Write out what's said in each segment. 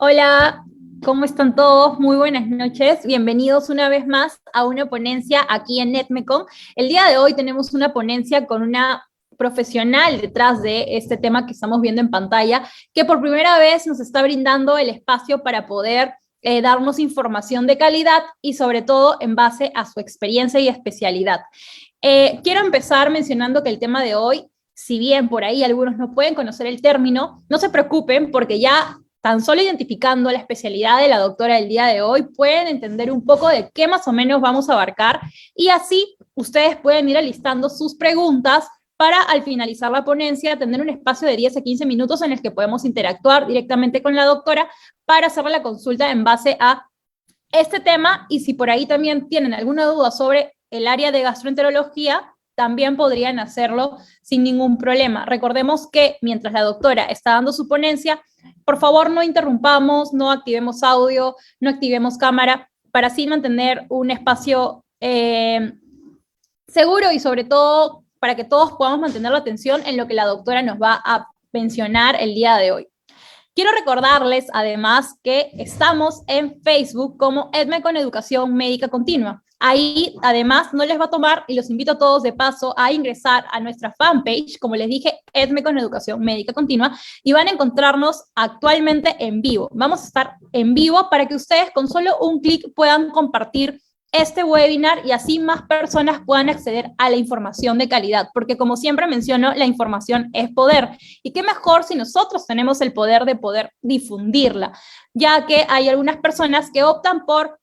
Hola, ¿cómo están todos? Muy buenas noches. Bienvenidos una vez más a una ponencia aquí en NetMecom. El día de hoy tenemos una ponencia con una profesional detrás de este tema que estamos viendo en pantalla, que por primera vez nos está brindando el espacio para poder darnos información de calidad y sobre todo en base a su experiencia y especialidad. Quiero empezar mencionando que el tema de hoy, si bien por ahí algunos no pueden conocer el término, no se preocupen porque ya tan solo identificando la especialidad de la doctora del día de hoy, pueden entender un poco de qué más o menos vamos a abarcar y así ustedes pueden ir alistando sus preguntas para al finalizar la ponencia tener un espacio de 10 a 15 minutos en el que podemos interactuar directamente con la doctora para hacerle la consulta en base a este tema y si por ahí también tienen alguna duda sobre el área de gastroenterología, también podrían hacerlo sin ningún problema. Recordemos que mientras la doctora está dando su ponencia, por favor no interrumpamos, no activemos audio, no activemos cámara, para así mantener un espacio seguro y sobre todo para que todos podamos mantener la atención en lo que la doctora nos va a mencionar el día de hoy. Quiero recordarles además que estamos en Facebook como EDME con Educación Médica Continua. Ahí además no les va a tomar y los invito a todos de paso a ingresar a nuestra fanpage, como les dije, EDME con Educación Médica Continua, y van a encontrarnos actualmente en vivo. Vamos a estar en vivo para que ustedes con solo un clic puedan compartir este webinar y así más personas puedan acceder a la información de calidad, porque como siempre menciono, la información es poder. Y qué mejor si nosotros tenemos el poder de poder difundirla, ya que hay algunas personas que optan por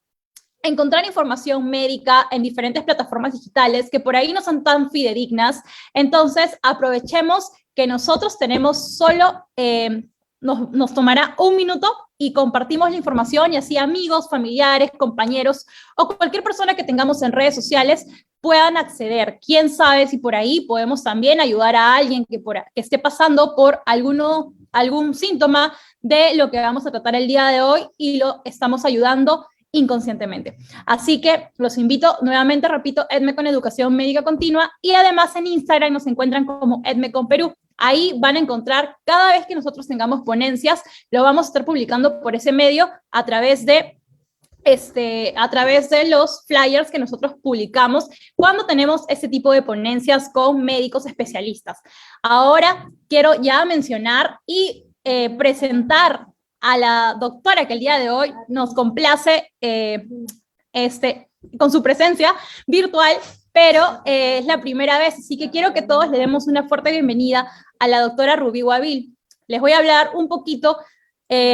encontrar información médica en diferentes plataformas digitales que por ahí no son tan fidedignas. Entonces, aprovechemos que nosotros tenemos solo, nos tomará un minuto y compartimos la información y así amigos, familiares, compañeros o cualquier persona que tengamos en redes sociales puedan acceder. Quién sabe si por ahí podemos también ayudar a alguien que esté pasando por algún síntoma de lo que vamos a tratar el día de hoy y lo estamos ayudando inconscientemente. Así que los invito nuevamente, repito, Edme con Educación Médica Continua y además en Instagram nos encuentran como Edme con Perú. Ahí van a encontrar cada vez que nosotros tengamos ponencias, lo vamos a estar publicando por ese medio a través de los flyers que nosotros publicamos cuando tenemos este tipo de ponencias con médicos especialistas. Ahora quiero ya mencionar y presentar a la doctora que el día de hoy nos complace con su presencia virtual, pero es la primera vez, así que quiero que todos le demos una fuerte bienvenida a la doctora Rubí Guavil. Les voy a hablar un poquito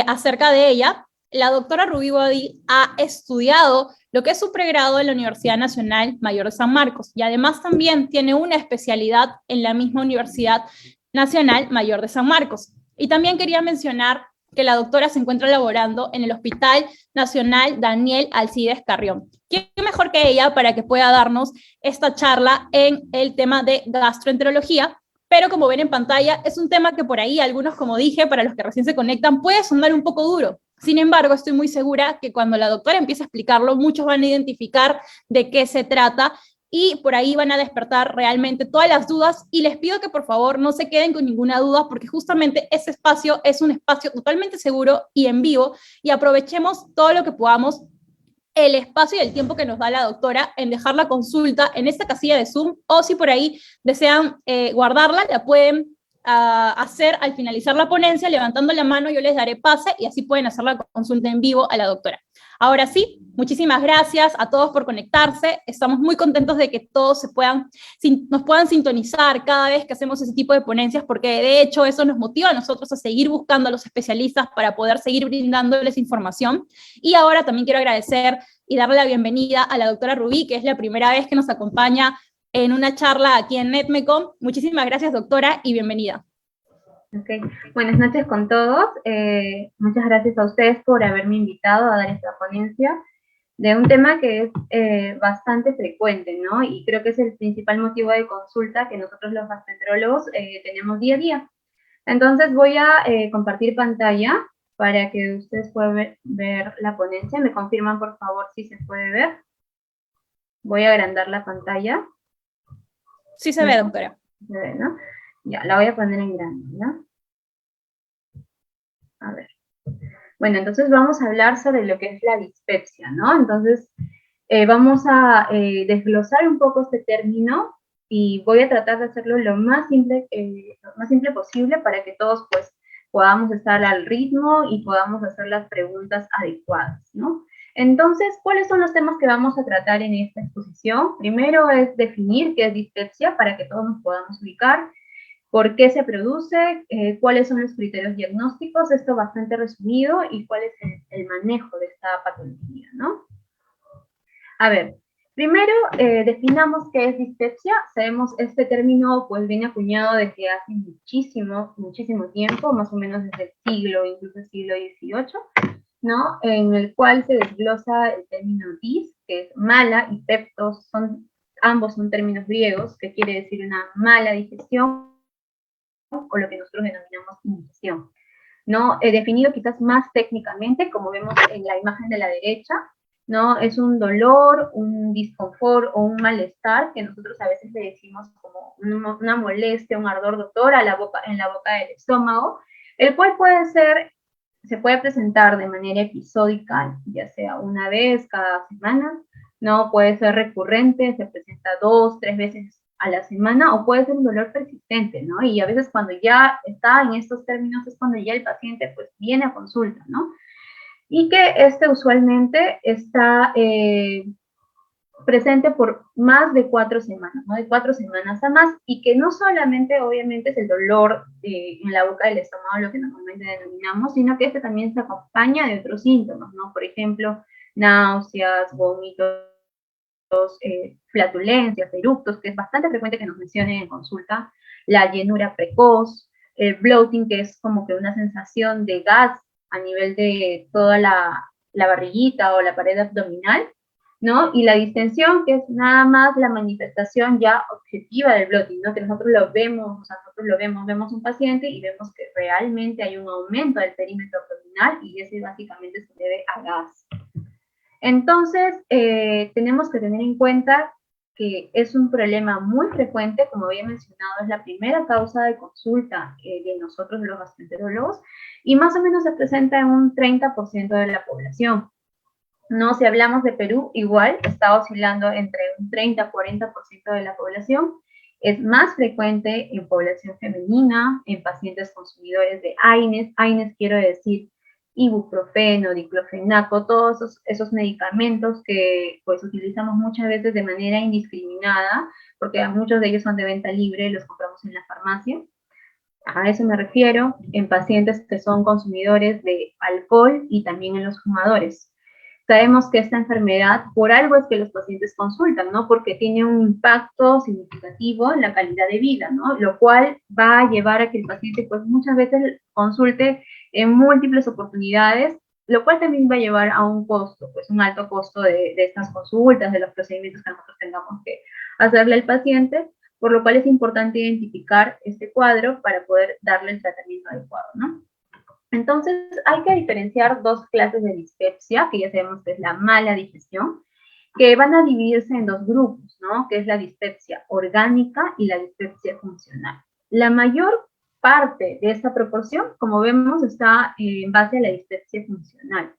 acerca de ella. La doctora Rubí Guavil ha estudiado lo que es su pregrado en la Universidad Nacional Mayor de San Marcos y además también tiene una especialidad en la misma Universidad Nacional Mayor de San Marcos. Y también quería mencionar que la doctora se encuentra laborando en el Hospital Nacional Daniel Alcides Carrión. ¿Qué mejor que ella para que pueda darnos esta charla en el tema de gastroenterología? Pero como ven en pantalla, es un tema que por ahí algunos, como dije, para los que recién se conectan, puede sonar un poco duro. Sin embargo, estoy muy segura que cuando la doctora empiece a explicarlo, muchos van a identificar de qué se trata y por ahí van a despertar realmente todas las dudas y les pido que por favor no se queden con ninguna duda porque justamente ese espacio es un espacio totalmente seguro y en vivo y aprovechemos todo lo que podamos el espacio y el tiempo que nos da la doctora en dejar la consulta en esta casilla de Zoom o si por ahí desean guardarla, la pueden hacer al finalizar la ponencia, levantando la mano, yo les daré pase y así pueden hacer la consulta en vivo a la doctora. Ahora sí, muchísimas gracias a todos por conectarse. Estamos muy contentos de que todos nos puedan sintonizar cada vez que hacemos ese tipo de ponencias, porque de hecho eso nos motiva a nosotros a seguir buscando a los especialistas para poder seguir brindándoles información. Y ahora también quiero agradecer y darle la bienvenida a la doctora Rubí, que es la primera vez que nos acompaña en una charla aquí en NetMecom. Muchísimas gracias, doctora, y bienvenida. Okay. Buenas noches con todos. Muchas gracias a ustedes por haberme invitado a dar esta ponencia de un tema que es bastante frecuente, ¿no? Y creo que es el principal motivo de consulta que nosotros los gastroenterólogos tenemos día a día. Entonces voy a compartir pantalla para que ustedes puedan ver la ponencia. ¿Me confirman, por favor, si se puede ver? Voy a agrandar la pantalla. Sí se ve, doctora. Se ve, ¿no? Ya, la voy a poner en grande, ¿no? A ver. Bueno, entonces vamos a hablar sobre lo que es la dispepsia, ¿no? Entonces, vamos a desglosar un poco este término y voy a tratar de hacerlo lo más simple posible para que todos pues podamos estar al ritmo y podamos hacer las preguntas adecuadas, ¿no? Entonces, ¿cuáles son los temas que vamos a tratar en esta exposición? Primero es definir qué es dispepsia para que todos nos podamos ubicar, por qué se produce, cuáles son los criterios diagnósticos, esto bastante resumido, y cuál es el manejo de esta patología, ¿no? A ver, primero definamos qué es dispepsia. Sabemos, este término pues viene acuñado desde hace muchísimo tiempo, más o menos desde el siglo, incluso el siglo XVIII, ¿no? En el cual se desglosa el término dis, que es mala, y peptos, ambos son términos griegos, que quiere decir una mala digestión, o lo que nosotros denominamos indigestión, ¿no? Definido quizás más técnicamente, como vemos en la imagen de la derecha, ¿no? Es un dolor, un disconfort o un malestar que nosotros a veces le decimos como una molestia, un ardor doctor en la boca del estómago, el cual se puede presentar de manera episódica, ya sea una vez cada semana, ¿no? Puede ser recurrente, se presenta 2, 3 veces a la semana, o puede ser un dolor persistente, ¿no? Y a veces cuando ya está en estos términos es cuando ya el paciente pues viene a consulta, ¿no? Y que usualmente está presente por más de 4 semanas, ¿no? De 4 semanas a más, y que no solamente obviamente es el dolor en la boca del estómago, lo que normalmente denominamos, sino que este también se acompaña de otros síntomas, ¿no? Por ejemplo, náuseas, vómitos, flatulencias, eructos, que es bastante frecuente que nos mencionen en consulta, la llenura precoz, el bloating, que es como que una sensación de gas a nivel de toda la barriguita o la pared abdominal, ¿no? Y la distensión, que es nada más la manifestación ya objetiva del bloating, ¿no? Que nosotros lo vemos, o sea, vemos un paciente y vemos que realmente hay un aumento del perímetro abdominal, y ese básicamente se debe a gas. Entonces, tenemos que tener en cuenta que es un problema muy frecuente, como había mencionado, es la primera causa de consulta de nosotros, los gastroenterólogos, y más o menos se presenta en un 30% de la población. No, si hablamos de Perú, igual está oscilando entre un 30-40% de la población. Es más frecuente en población femenina, en pacientes consumidores de AINES. AINES quiero decir ibuprofeno, diclofenaco, todos esos medicamentos que pues utilizamos muchas veces de manera indiscriminada, porque muchos de ellos son de venta libre, los compramos en la farmacia. A eso me refiero, en pacientes que son consumidores de alcohol y también en los fumadores. Sabemos que esta enfermedad, por algo es que los pacientes consultan, ¿no? Porque tiene un impacto significativo en la calidad de vida, ¿no? Lo cual va a llevar a que el paciente, pues muchas veces consulte en múltiples oportunidades, lo cual también va a llevar a un costo, pues un alto costo de estas consultas, de los procedimientos que nosotros tengamos que hacerle al paciente, por lo cual es importante identificar este cuadro para poder darle el tratamiento adecuado, ¿no? Entonces, hay que diferenciar dos clases de dispepsia, que ya sabemos que es la mala digestión, que van a dividirse en dos grupos, ¿no? Que es la dispepsia orgánica y la dispepsia funcional. La mayor parte de esta proporción, como vemos, está en base a la dispepsia funcional.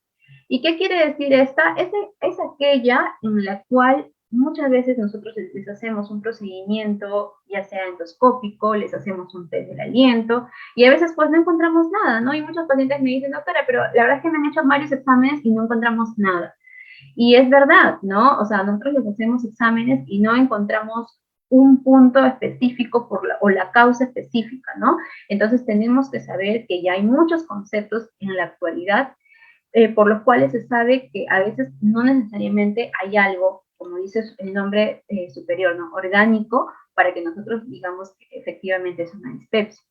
¿Y qué quiere decir esta? Es aquella en la cual muchas veces nosotros les hacemos un procedimiento, ya sea endoscópico, les hacemos un test del aliento, y a veces pues no encontramos nada, ¿no? Y muchos pacientes me dicen, doctora, pero la verdad es que me han hecho varios exámenes y no encontramos nada. Y es verdad, ¿no? O sea, nosotros les hacemos exámenes y no encontramos un punto específico o la causa específica, ¿no? Entonces tenemos que saber que ya hay muchos conceptos en la actualidad por los cuales se sabe que a veces no necesariamente hay algo, como dice el nombre superior, ¿no? Orgánico, para que nosotros digamos que efectivamente es una dispepsia,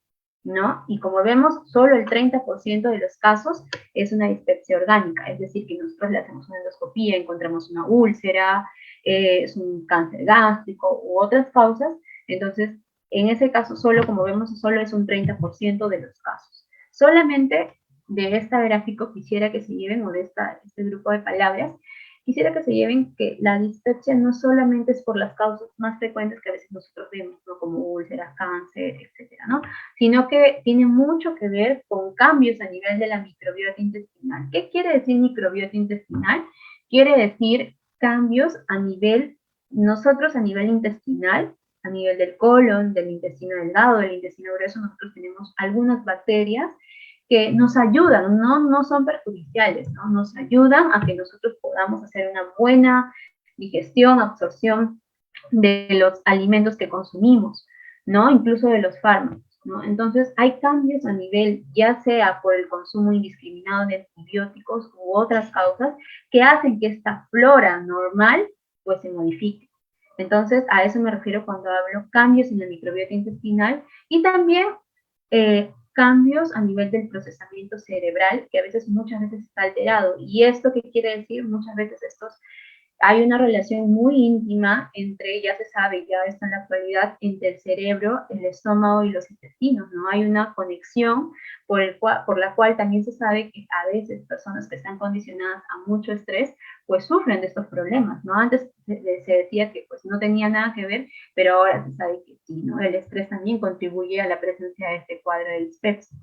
¿no? Y como vemos, solo el 30% de los casos es una dispepsia orgánica, es decir, que nosotros le hacemos una endoscopía, encontramos una úlcera, es un cáncer gástrico u otras causas, entonces, en ese caso solo, como vemos, solo es un 30% de los casos. Solamente de esta gráfico quisiera que se lleven, o de este grupo de palabras, quisiera que se lleven que la dispepsia no solamente es por las causas más frecuentes que a veces nosotros vemos, ¿no? Como úlceras, cáncer, etcétera, ¿no? Sino que tiene mucho que ver con cambios a nivel de la microbiota intestinal. ¿Qué quiere decir microbiota intestinal? Quiere decir cambios a nivel, nosotros a nivel intestinal, a nivel del colon, del intestino delgado, del intestino grueso, nosotros tenemos algunas bacterias que nos ayudan, no son perjudiciales, ¿no? Nos ayudan a que nosotros podamos hacer una buena digestión, absorción de los alimentos que consumimos, ¿no? Incluso de los fármacos, ¿no? Entonces, hay cambios a nivel, ya sea por el consumo indiscriminado de antibióticos u otras causas, que hacen que esta flora normal, pues, se modifique. Entonces, a eso me refiero cuando hablo cambios en la microbiota intestinal y también cambios a nivel del procesamiento cerebral, que a veces, muchas veces está alterado. ¿Y esto qué quiere decir? Muchas veces hay una relación muy íntima entre, ya se sabe, ya está en la actualidad, entre el cerebro, el estómago y los intestinos, ¿no? Hay una conexión por la cual también se sabe que a veces personas que están condicionadas a mucho estrés, pues sufren de estos problemas, ¿no? Antes se decía que pues no tenía nada que ver, pero ahora se sabe que sí, ¿no? El estrés también contribuye a la presencia de este cuadro de dispepsia.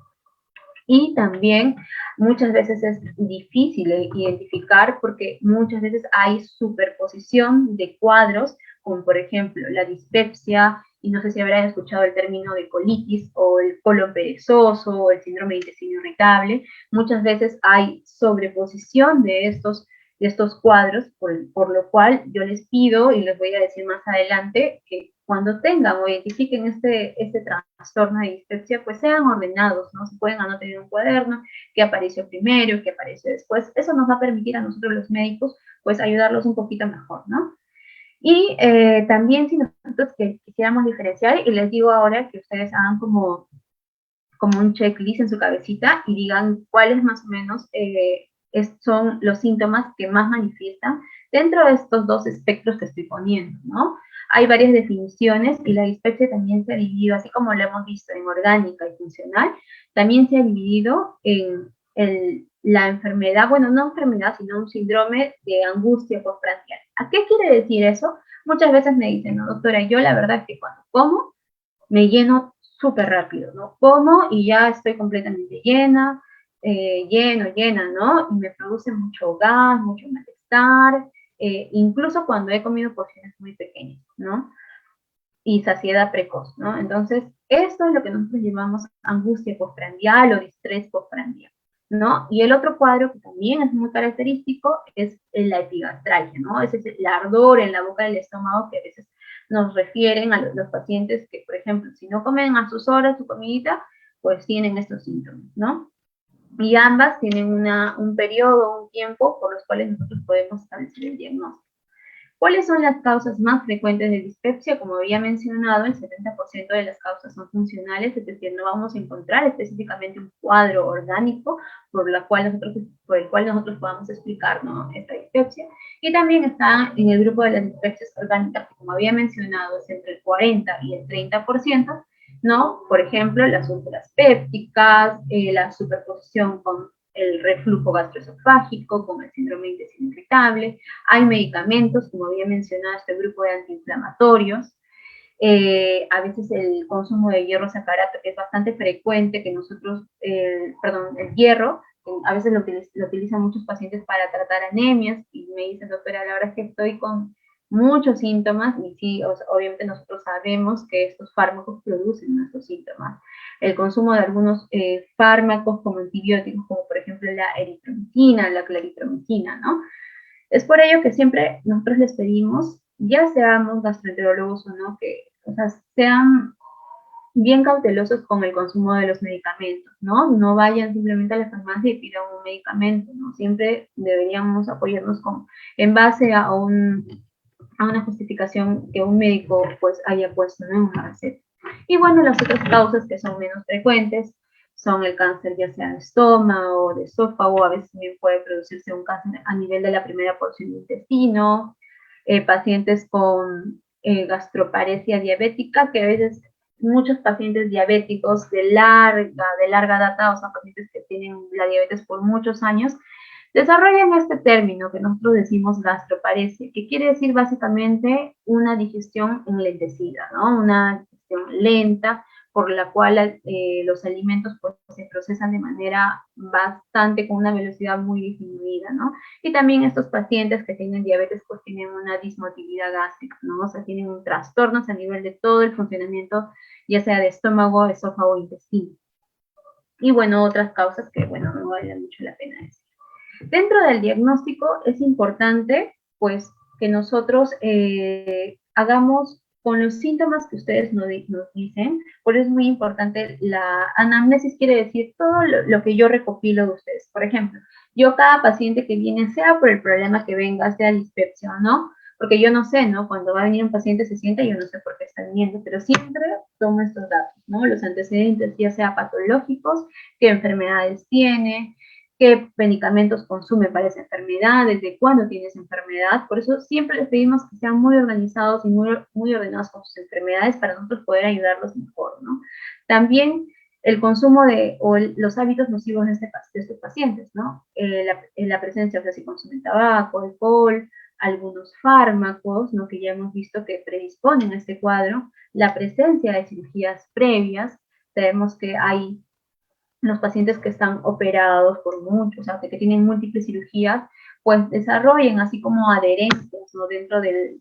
Y también muchas veces es difícil identificar porque muchas veces hay superposición de cuadros, como por ejemplo la dispepsia, y no sé si habrán escuchado el término de colitis o el colon perezoso o el síndrome de intestino irritable. Muchas veces hay sobreposición de estos cuadros, por lo cual yo les pido, y les voy a decir más adelante, que cuando tengan o identifiquen este trastorno de dispepsia, pues sean ordenados, ¿no? Se pueden anotar en un cuaderno qué apareció primero, qué apareció después. Eso nos va a permitir a nosotros los médicos, pues ayudarlos un poquito mejor, ¿no? Y también si nosotros quisiéramos diferenciar, y les digo ahora que ustedes hagan como un checklist en su cabecita y digan cuáles más o menos son los síntomas que más manifiestan dentro de estos dos espectros que estoy poniendo, ¿no? Hay varias definiciones y la dispepsia también se ha dividido, así como lo hemos visto en orgánica y funcional, también se ha dividido en la enfermedad, bueno, no enfermedad, sino un síndrome de angustia postprandial. ¿A qué quiere decir eso? Muchas veces me dicen, no, doctora, yo la verdad es que cuando como me lleno súper rápido, ¿no? Como y ya estoy completamente llena, llena, ¿no? Y me produce mucho gas, mucho malestar, incluso cuando he comido porciones muy pequeñas, ¿no? Y saciedad precoz, ¿no? Entonces, esto es lo que nosotros llamamos angustia postprandial o distrés postprandial, ¿no? Y el otro cuadro que también es muy característico es la epigastralgia, ¿no? Ese es el ardor en la boca del estómago que a veces nos refieren a los pacientes que, por ejemplo, si no comen a sus horas su comidita, pues tienen estos síntomas, ¿no? Y ambas tienen un periodo, un tiempo por los cuales nosotros podemos establecer el diagnóstico. ¿Cuáles son las causas más frecuentes de dispepsia? Como había mencionado, el 70% de las causas son funcionales, es decir, no vamos a encontrar específicamente un cuadro orgánico por el cual nosotros podamos explicar, ¿no?, esta dispepsia. Y también está en el grupo de las dispepsias orgánicas, que como había mencionado, es entre el 40 y el 30%, ¿no? Por ejemplo, las úlceras pépticas, la superposición con el reflujo gastroesofágico, con el síndrome de intestino irritable. Hay medicamentos, como había mencionado, este grupo de antiinflamatorios. A veces el consumo de hierro sacarato es bastante frecuente, que nosotros, el hierro, a veces lo utilizan muchos pacientes para tratar anemias, y me dicen, doctora, la verdad es que estoy con muchos síntomas, y sí, obviamente nosotros sabemos que estos fármacos producen estos síntomas. El consumo de algunos fármacos como antibióticos, como por ejemplo la eritromicina, la claritromicina, ¿no? Es por ello que siempre nosotros les pedimos, ya seamos gastroenterólogos o no, que, o sea, sean bien cautelosos con el consumo de los medicamentos, ¿no? No vayan simplemente a la farmacia y pidan un medicamento, ¿no? Siempre deberíamos apoyarnos en base a una justificación que un médico pues haya puesto, ¿no?, en una receta. Y bueno, las otras causas que son menos frecuentes son el cáncer, ya sea de estómago o de esófago, a veces también puede producirse un cáncer a nivel de la primera porción del intestino, pacientes con gastroparesia diabética, que a veces muchos pacientes diabéticos de larga data, o sea, pacientes que tienen la diabetes por muchos años, desarrollan este término que nosotros decimos gastroparesia, que quiere decir básicamente una digestión enlentecida, ¿no? Una digestión lenta, por la cual los alimentos pues, se procesan de manera bastante, con una velocidad muy disminuida, ¿no? Y también estos pacientes que tienen diabetes pues tienen una dismotilidad gástrica, ¿no? O sea, tienen un trastornos a nivel de todo el funcionamiento, ya sea de estómago, esófago, intestino. Y bueno, otras causas que, bueno, no vale mucho la pena decir. Dentro del diagnóstico es importante, pues, que nosotros hagamos con los síntomas que ustedes nos dicen. Por eso es muy importante la anamnesis, quiere decir todo lo que yo recopilo de ustedes. Por ejemplo, yo cada paciente que viene, sea por el problema que venga, sea dispepsia o no, porque yo no sé, ¿no? Cuando va a venir un paciente se sienta, yo no sé por qué está viniendo, pero siempre tomo estos datos, ¿no? Los antecedentes, ya sea patológicos, qué enfermedades tiene, qué medicamentos consume para esa enfermedad, desde cuándo tiene esa enfermedad. Por eso siempre les pedimos que sean muy organizados y muy ordenados con sus enfermedades para nosotros poder ayudarlos mejor, ¿no? También el consumo o los hábitos nocivos de estos pacientes, ¿no? La presencia, o sea, si consumen tabaco, alcohol, algunos fármacos, ¿no? Que ya hemos visto que predisponen a este cuadro, la presencia de cirugías previas, sabemos que hay los pacientes que están operados por muchos, o sea, que tienen múltiples cirugías, pues desarrollen así como adherencias, ¿no? Dentro del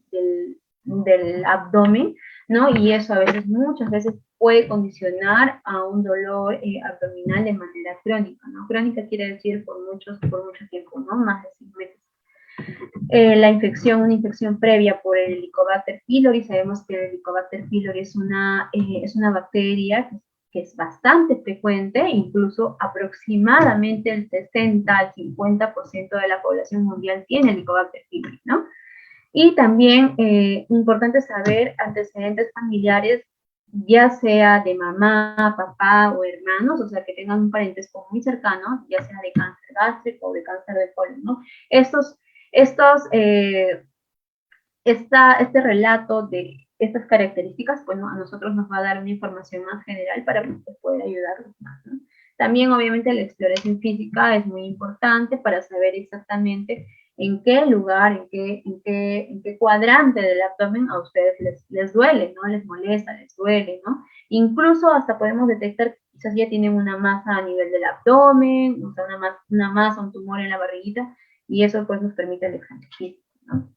abdomen, ¿no? Y eso a veces, muchas veces puede condicionar a un dolor abdominal de manera crónica, ¿no? Crónica quiere decir por mucho tiempo, ¿no? Más de 6 meses. La infección, una infección previa por el Helicobacter pylori, sabemos que el Helicobacter pylori es una bacteria que es bastante frecuente, incluso aproximadamente el 60 al 50% de la población mundial tiene Helicobacter pylori, ¿no? Y también importante saber antecedentes familiares, ya sea de mamá, papá o hermanos, o sea, que tengan un parentesco muy cercano, ya sea de cáncer gástrico o de cáncer de colon, ¿no? Este relato de estas características, pues a nosotros nos va a dar una información más general para poder ayudarlos más, ¿no? También, obviamente, la exploración física es muy importante para saber exactamente en qué lugar, en qué cuadrante del abdomen a ustedes les duele, ¿no? Les molesta, les duele, ¿no? Incluso hasta podemos detectar que quizás ya tienen una masa a nivel del abdomen, o sea, una masa, un tumor en la barriguita, y eso pues nos permite el examen físico, ¿no?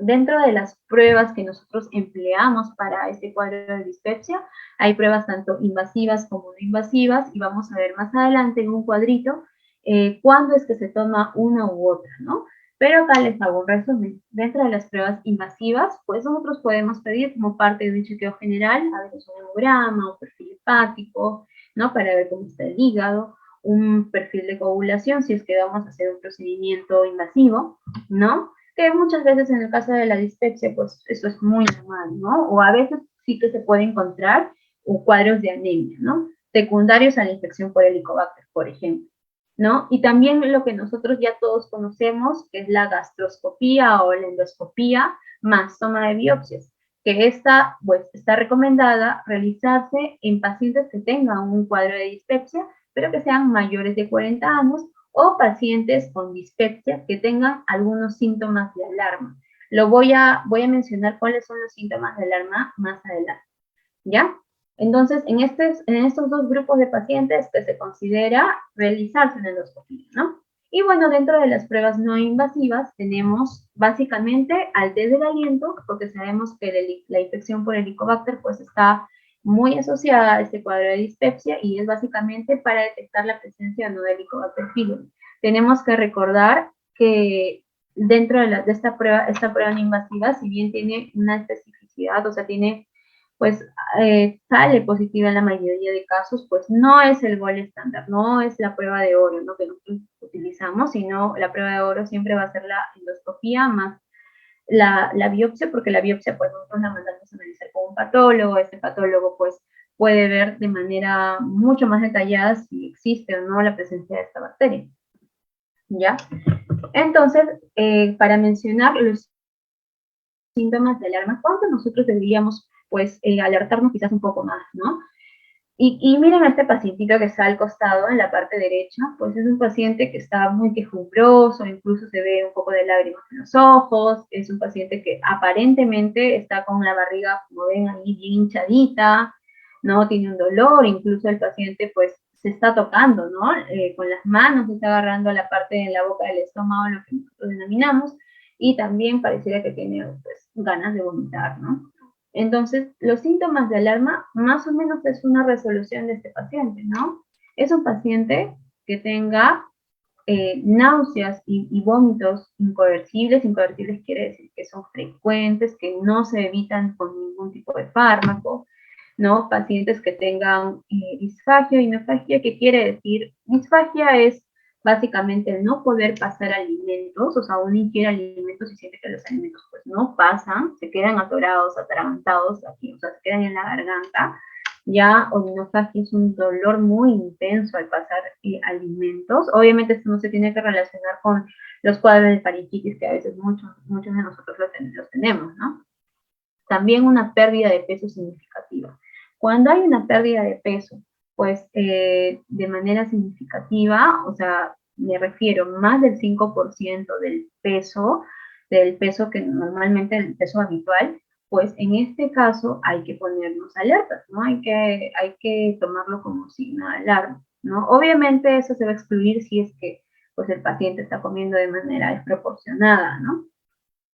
Dentro de las pruebas que nosotros empleamos para este cuadro de dispepsia, hay pruebas tanto invasivas como no invasivas, y vamos a ver más adelante en un cuadrito cuándo es que se toma una u otra, ¿no? Pero acá les hago un resumen. Dentro de las pruebas invasivas, pues nosotros podemos pedir como parte de un chequeo general, a ver, un hemograma, un perfil hepático, ¿no? Para ver cómo está el hígado, un perfil de coagulación, si es que vamos a hacer un procedimiento invasivo, ¿no? Que muchas veces en el caso de la dispepsia, pues eso es muy normal, ¿no? O a veces sí que se puede encontrar cuadros de anemia, ¿no? Secundarios a la infección por Helicobacter, por ejemplo, ¿no? Y también lo que nosotros ya todos conocemos, que es la gastroscopía o la endoscopía más toma de biopsias, que esta, pues, está recomendada realizarse en pacientes que tengan un cuadro de dispepsia, pero que sean mayores de 40 años, o pacientes con dispepsia que tengan algunos síntomas de alarma. Voy a mencionar cuáles son los síntomas de alarma más adelante, ¿ya? Entonces, en estos dos grupos de pacientes que se considera realizarse una endoscopía, ¿no? Y bueno, dentro de las pruebas no invasivas tenemos básicamente al test del aliento, porque sabemos que la infección por Helicobacter pues está muy asociada a este cuadro de dispepsia, y es básicamente para detectar la presencia o no de Helicobacter pylori. Tenemos que recordar que dentro de esta prueba no invasiva, si bien tiene una especificidad, o sea, pues sale positiva en la mayoría de casos, pues no es el gol estándar, no es la prueba de oro, ¿no? Que nosotros utilizamos, sino la prueba de oro siempre va a ser la endoscopía más la biopsia, porque la biopsia pues nosotros la mandamos a analizar con un patólogo, este patólogo pues puede ver de manera mucho más detallada si existe o no la presencia de esta bacteria, ¿ya? Entonces, para mencionar los síntomas de alarma, ¿cuánto nosotros deberíamos pues alertarnos quizás un poco más, ¿no? Y miren a este pacientito que está al costado, en la parte derecha, pues es un paciente que está muy quejumbroso, incluso se ve un poco de lágrimas en los ojos, es un paciente que aparentemente está con la barriga, como ven ahí, bien hinchadita, ¿no? Tiene un dolor, incluso el paciente pues se está tocando, ¿no? Con las manos se está agarrando la parte de la boca del estómago, lo que nosotros denominamos, y también pareciera que tiene pues ganas de vomitar, ¿no? Entonces, los síntomas de alarma más o menos es una resolución de este paciente, ¿no? Es un paciente que tenga náuseas y vómitos incoercibles. Incoercibles quiere decir que son frecuentes, que no se evitan con ningún tipo de fármaco, ¿no? Pacientes que tengan disfagia y neofagia, ¿qué quiere decir? Disfagia es básicamente el no poder pasar alimentos, o sea, uno ingiere alimentos y siente que los alimentos pues no pasan, se quedan atorados, atragantados aquí, o sea, se quedan en la garganta. Ya odinofagia es un dolor muy intenso al pasar alimentos. Obviamente esto no se tiene que relacionar con los cuadros de faringitis que a veces muchos de nosotros los tenemos, ¿no? También una pérdida de peso significativa. Cuando hay una pérdida de peso, pues de manera significativa, o sea, me refiero más del 5% del peso que normalmente el peso habitual, pues en este caso hay que ponernos alertas, ¿no? Hay que tomarlo como signo de alarma, ¿no? Obviamente eso se va a excluir si es que pues el paciente está comiendo de manera desproporcionada, ¿no?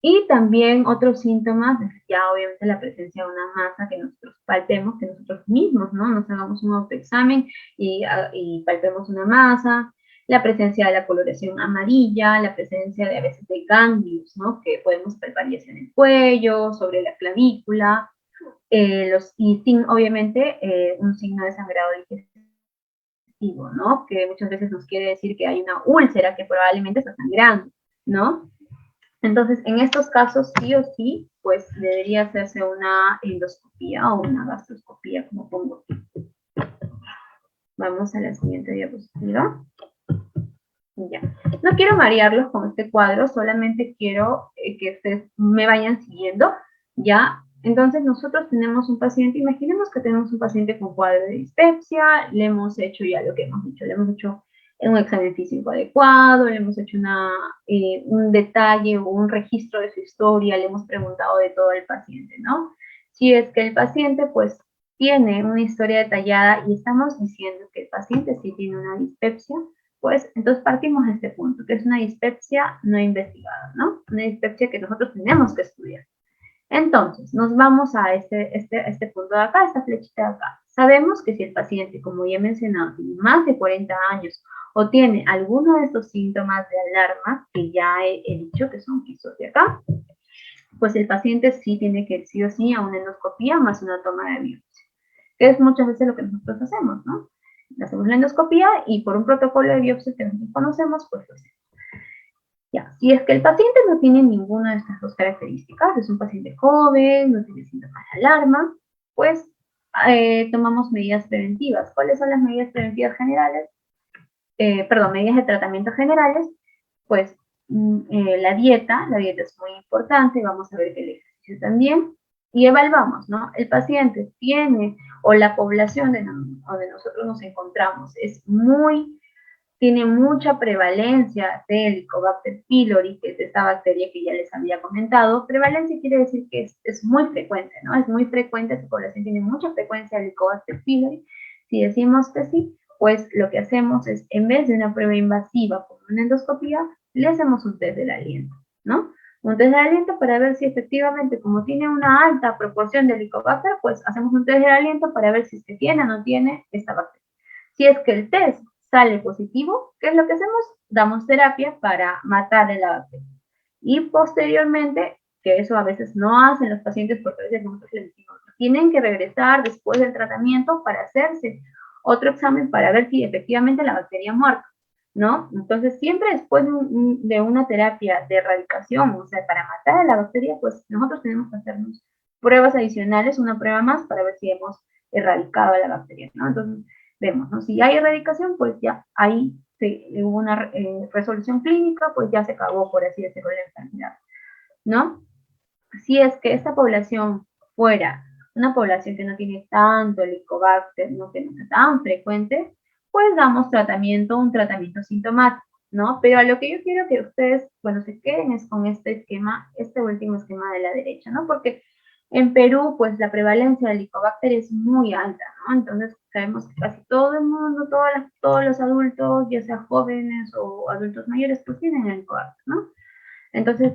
Y también otros síntomas, ya obviamente la presencia de una masa que nosotros palpemos, que nosotros mismos, ¿no? Nos hagamos un autoexamen y palpemos una masa, la presencia de la coloración amarilla, la presencia de a veces de ganglios, ¿no? Que podemos palpar ya sea en el cuello, sobre la clavícula, obviamente un signo de sangrado digestivo, ¿no? Que muchas veces nos quiere decir que hay una úlcera que probablemente está sangrando, ¿no? Entonces, en estos casos, sí o sí, pues debería hacerse una endoscopía o una gastroscopía, como pongo aquí. Vamos a la siguiente diapositiva. Ya. No quiero marearlos con este cuadro, solamente quiero que ustedes me vayan siguiendo, ¿ya? Entonces, nosotros tenemos un paciente, imaginemos que tenemos un paciente con cuadro de dispepsia, le hemos hecho ya lo que hemos dicho, le hemos hecho un examen físico adecuado, le hemos hecho un detalle o un registro de su historia, le hemos preguntado de todo el paciente, ¿no? Si es que el paciente, pues, tiene una historia detallada y estamos diciendo que el paciente sí tiene una dispepsia, pues entonces partimos de este punto, que es una dispepsia no investigada, ¿no? Una dispepsia que nosotros tenemos que estudiar. Entonces, nos vamos a este punto de acá, esta flechita de acá. Sabemos que si el paciente, como ya he mencionado, tiene más de 40 años o tiene alguno de estos síntomas de alarma, que ya he dicho que son estos de acá, pues el paciente sí tiene que ir sí o sí a una endoscopía más una toma de biopsia, que es muchas veces lo que nosotros hacemos, ¿no? Hacemos la endoscopía y por un protocolo de biopsia que nosotros conocemos, pues lo hacemos. Ya, si es que el paciente no tiene ninguna de estas dos características, es un paciente joven, no tiene síntomas de alarma, pues tomamos medidas preventivas. ¿Cuáles son las medidas preventivas generales? Medidas de tratamiento generales, pues la dieta es muy importante, vamos a ver que el ejercicio también, y evaluamos, ¿no? El paciente tiene, o la población donde nosotros nos encontramos tiene mucha prevalencia de Helicobacter pylori, que es esta bacteria que ya les había comentado. Prevalencia quiere decir que es muy frecuente, ¿no? Es muy frecuente, su población tiene mucha frecuencia de Helicobacter pylori. Si decimos que sí, pues lo que hacemos es, en vez de una prueba invasiva como una endoscopía, le hacemos un test del aliento, ¿no? Un test de aliento para ver si efectivamente, como tiene una alta proporción de Helicobacter, pues hacemos un test del aliento para ver si es que tiene o no tiene esta bacteria. Si es que el test sale positivo, ¿qué es lo que hacemos? Damos terapia para matar la bacteria. Y posteriormente, que eso a veces no hacen los pacientes porque a veces nosotros les decimos, tienen que regresar después del tratamiento para hacerse otro examen para ver si efectivamente la bacteria muerta, ¿no? Entonces, siempre después de una terapia de erradicación, o sea, para matar a la bacteria, pues nosotros tenemos que hacernos pruebas adicionales, una prueba más para ver si hemos erradicado a la bacteria, ¿no? Entonces, vemos, ¿no? Si hay erradicación, pues ya ahí hubo una resolución clínica, pues ya se acabó, por así decirlo, la enfermedad, ¿no? Si es que esta población fuera una población que no tiene tanto Helicobacter, ¿no? Que no es tan frecuente, pues damos un tratamiento sintomático, ¿no? Pero a lo que yo quiero que ustedes, bueno, se queden es con este esquema, este último esquema de la derecha, ¿no? Porque en Perú, pues la prevalencia del Helicobacter es muy alta, ¿no? Entonces sabemos que casi todo el mundo, todos los adultos, ya sea jóvenes o adultos mayores, pues tienen Helicobacter, ¿no? Entonces,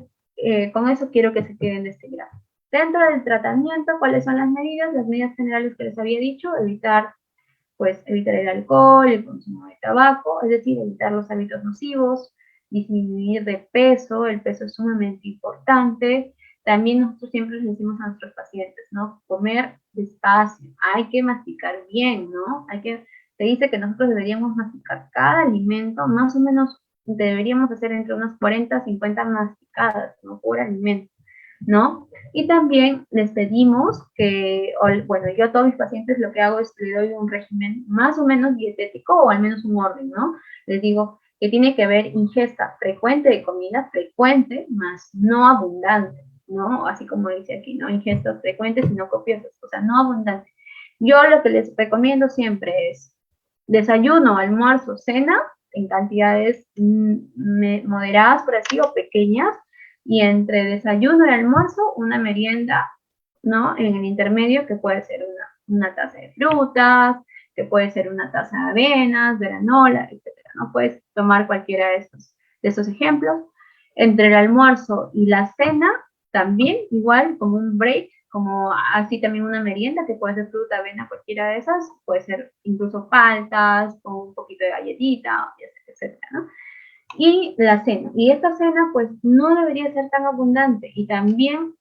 con eso quiero que se queden de este gráfico. Dentro del tratamiento, ¿cuáles son las medidas? Las medidas generales que les había dicho, evitar el alcohol, el consumo de tabaco, es decir, evitar los hábitos nocivos, disminuir de peso, el peso es sumamente importante. También nosotros siempre les decimos a nuestros pacientes, ¿no? Comer despacio, hay que masticar bien, ¿no? Se dice que nosotros deberíamos masticar cada alimento, más o menos deberíamos hacer entre unas 40 a 50 masticadas, ¿no? Por alimento, ¿no? Y también les pedimos que, bueno, yo a todos mis pacientes lo que hago es que les doy un régimen más o menos dietético o al menos un orden, ¿no? Les digo que tiene que haber ingesta frecuente de comida, frecuente, más no abundante, ¿no? Así como dice aquí, ¿no? Ingestas frecuentes y no copiosas, o sea, no abundante. Yo lo que les recomiendo siempre es desayuno, almuerzo, cena, en cantidades moderadas, por así, o pequeñas, y entre desayuno y almuerzo, una merienda, ¿no? En el intermedio, que puede ser una taza de frutas, que puede ser una taza de avenas, de granola, etcétera, ¿no? Puedes tomar cualquiera de estos ejemplos. Entre el almuerzo y la cena, también igual como un break, como así también una merienda, que puede ser fruta, avena, cualquiera de esas, puede ser incluso paltas o un poquito de galletita, etcétera, ¿no? Y la cena. Y esta cena, pues, no debería ser tan abundante. Y también,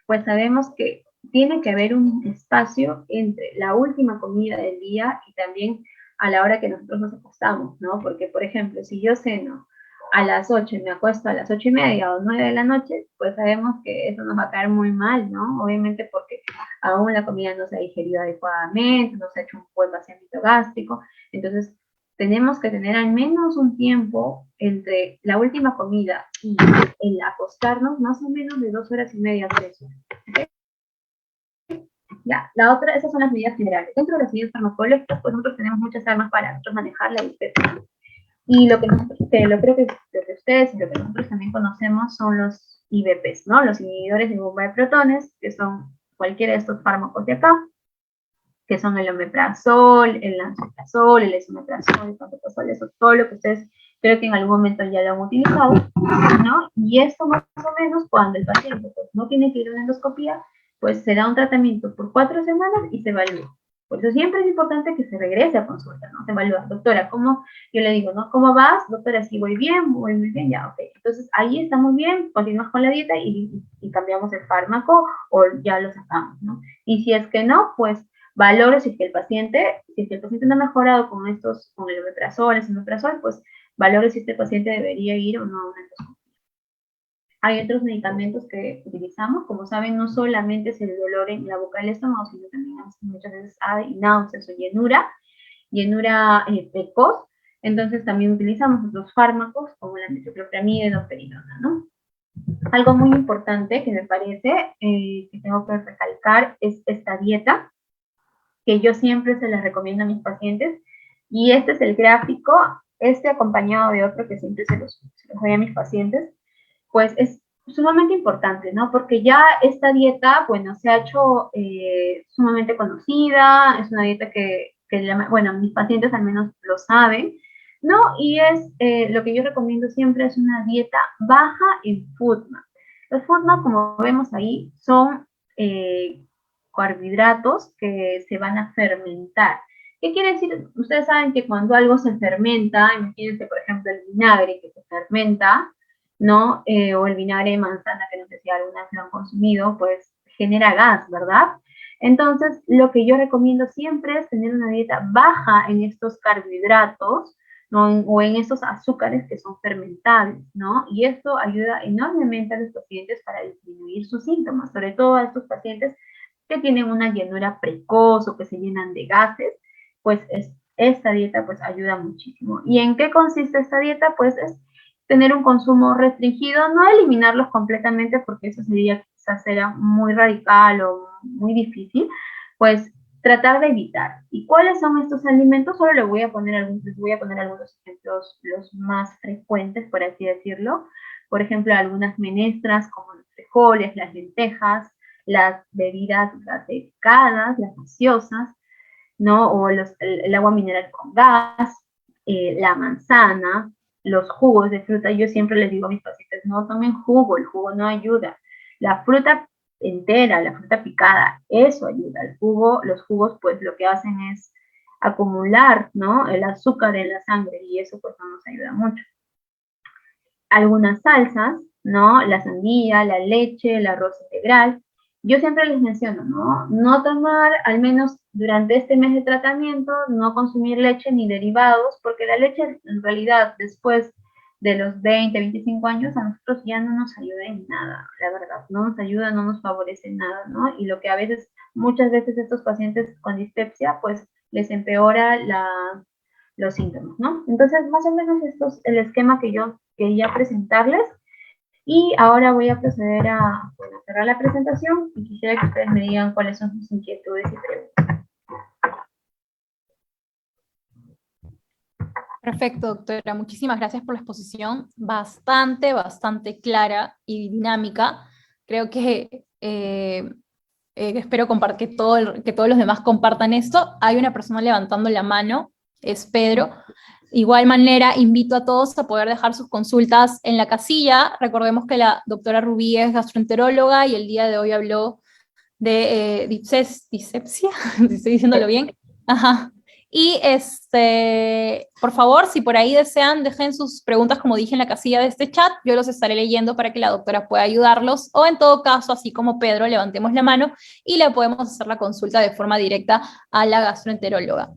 pues, sabemos que tiene que haber un espacio entre la última comida del día y también a la hora que nosotros nos acostamos, ¿no? Porque, por ejemplo, si yo ceno a las 8 y me acuesto a las 8:30 o 9 de la noche, pues sabemos que eso nos va a caer muy mal, ¿no? Obviamente porque aún la comida no se ha digerido adecuadamente, no se ha hecho un buen vaciamiento gástrico. Entonces, tenemos que tener al menos un tiempo entre la última comida y el acostarnos, más o menos de 2 horas y media, 3 horas. ¿Okay? Ya, esas son las medidas generales. Dentro de las medidas farmacológicas, pues nosotros tenemos muchas armas para nosotros manejar la hipertensión. Y lo que creo que lo que ustedes y lo que nosotros también conocemos son los IBPs, ¿no? Los inhibidores de bomba de protones, que son cualquiera de estos fármacos de acá, que son el omeprazol, el lansoprazol, el esomeprazol, el pantoprazol, eso, todo lo que ustedes creo que en algún momento ya lo han utilizado, ¿no? Y esto más o menos cuando el paciente pues, no tiene que ir a una endoscopía, pues se da un tratamiento por 4 semanas y se evalúa. Por eso siempre es importante que se regrese a consulta, ¿no? Se evalúa, doctora, ¿cómo? Yo le digo, ¿no? ¿Cómo vas? Doctora, sí, voy bien, voy muy bien, ya, ok. Entonces, ahí está muy bien, continúas con la dieta y cambiamos el fármaco o ya lo sacamos, ¿no? Y si es que no, pues valore si es que el paciente no ha mejorado con el omeprazol, el esomeprazol, pues valore si este paciente debería ir o no a una endoscopia. Hay otros medicamentos que utilizamos, como saben, no solamente es el dolor en la boca del estómago, sino también muchas veces hay náuseas o llenura precoz. Entonces también utilizamos otros fármacos como la metoclopramida y domperidona, ¿no? Algo muy importante que me parece que tengo que recalcar es esta dieta, que yo siempre se las recomiendo a mis pacientes, y este es el gráfico, acompañado de otro que siempre se los doy a mis pacientes, pues es sumamente importante, ¿no? Porque ya esta dieta, bueno, se ha hecho sumamente conocida, es una dieta bueno, mis pacientes al menos lo saben, ¿no? Y lo que yo recomiendo siempre es una dieta baja en FODMAP. Los FODMAP, como vemos ahí, son carbohidratos que se van a fermentar. ¿Qué quiere decir? Ustedes saben que cuando algo se fermenta, imagínense, por ejemplo, el vinagre que se fermenta, ¿no? O el vinagre de manzana, que no sé si algunas lo han consumido, pues genera gas, ¿verdad? Entonces, lo que yo recomiendo siempre es tener una dieta baja en estos carbohidratos, ¿no? O en estos azúcares que son fermentables, ¿no? Y esto ayuda enormemente a los pacientes para disminuir sus síntomas, sobre todo a estos pacientes que tienen una llenura precoz o que se llenan de gases, pues esta dieta pues ayuda muchísimo. ¿Y en qué consiste esta dieta? Pues es tener un consumo restringido, no eliminarlos completamente porque eso quizás era muy radical o muy difícil, pues tratar de evitar. ¿Y cuáles son estos alimentos? Solo les voy a poner algunos ejemplos, los más frecuentes, por así decirlo. Por ejemplo, algunas menestras como los frijoles, las lentejas, las bebidas gasificadas, las gaseosas, ¿no? O el agua mineral con gas, la manzana, los jugos de fruta. Yo siempre les digo a mis pacientes, no tomen jugo, el jugo no ayuda. La fruta entera, la fruta picada, eso ayuda. El jugo, los jugos, pues lo que hacen es acumular, ¿no? El azúcar en la sangre y eso pues no nos ayuda mucho. Algunas salsas, ¿no? La sandía, la leche, el arroz integral. Yo siempre les menciono, ¿no? No tomar, al menos durante este mes de tratamiento, no consumir leche ni derivados, porque la leche en realidad después de los 20, 25 años, a nosotros ya no nos ayuda en nada, la verdad, no nos ayuda, no nos favorece en nada, ¿no? Y lo que a veces, muchas veces estos pacientes con dispepsia, pues les empeora los síntomas, ¿no? Entonces, más o menos esto es el esquema que yo quería presentarles. Y ahora voy a proceder a, bueno, cerrar la presentación y quisiera que ustedes me digan cuáles son sus inquietudes y preguntas. Perfecto, doctora. Muchísimas gracias por la exposición. Bastante clara y dinámica. Creo que espero que todos los demás compartan esto. Hay una persona levantando la mano, es Pedro. Igual manera, invito a todos a poder dejar sus consultas en la casilla. Recordemos que la doctora Rubí es gastroenteróloga y el día de hoy habló de dispepsia, si estoy diciéndolo bien. Ajá. Y por favor, si por ahí desean, dejen sus preguntas, como dije, en la casilla de este chat. Yo los estaré leyendo para que la doctora pueda ayudarlos. O en todo caso, así como Pedro, levantemos la mano y le podemos hacer la consulta de forma directa a la gastroenteróloga.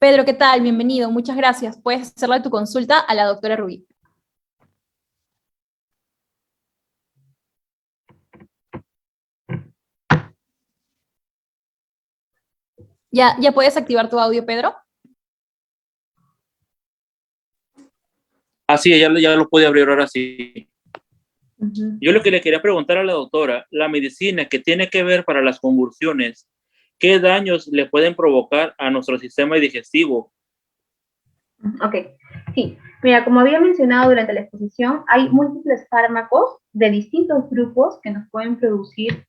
Pedro, ¿qué tal? Bienvenido, muchas gracias. Puedes hacerle tu consulta a la doctora Rubí. ¿Ya puedes activar tu audio, Pedro? Sí, ya lo pude abrir ahora sí. Yo lo que le quería preguntar a la doctora, la medicina que tiene que ver para las convulsiones, ¿qué daños le pueden provocar a nuestro sistema digestivo? Ok, sí. Mira, como había mencionado durante la exposición, hay múltiples fármacos de distintos grupos que nos pueden producir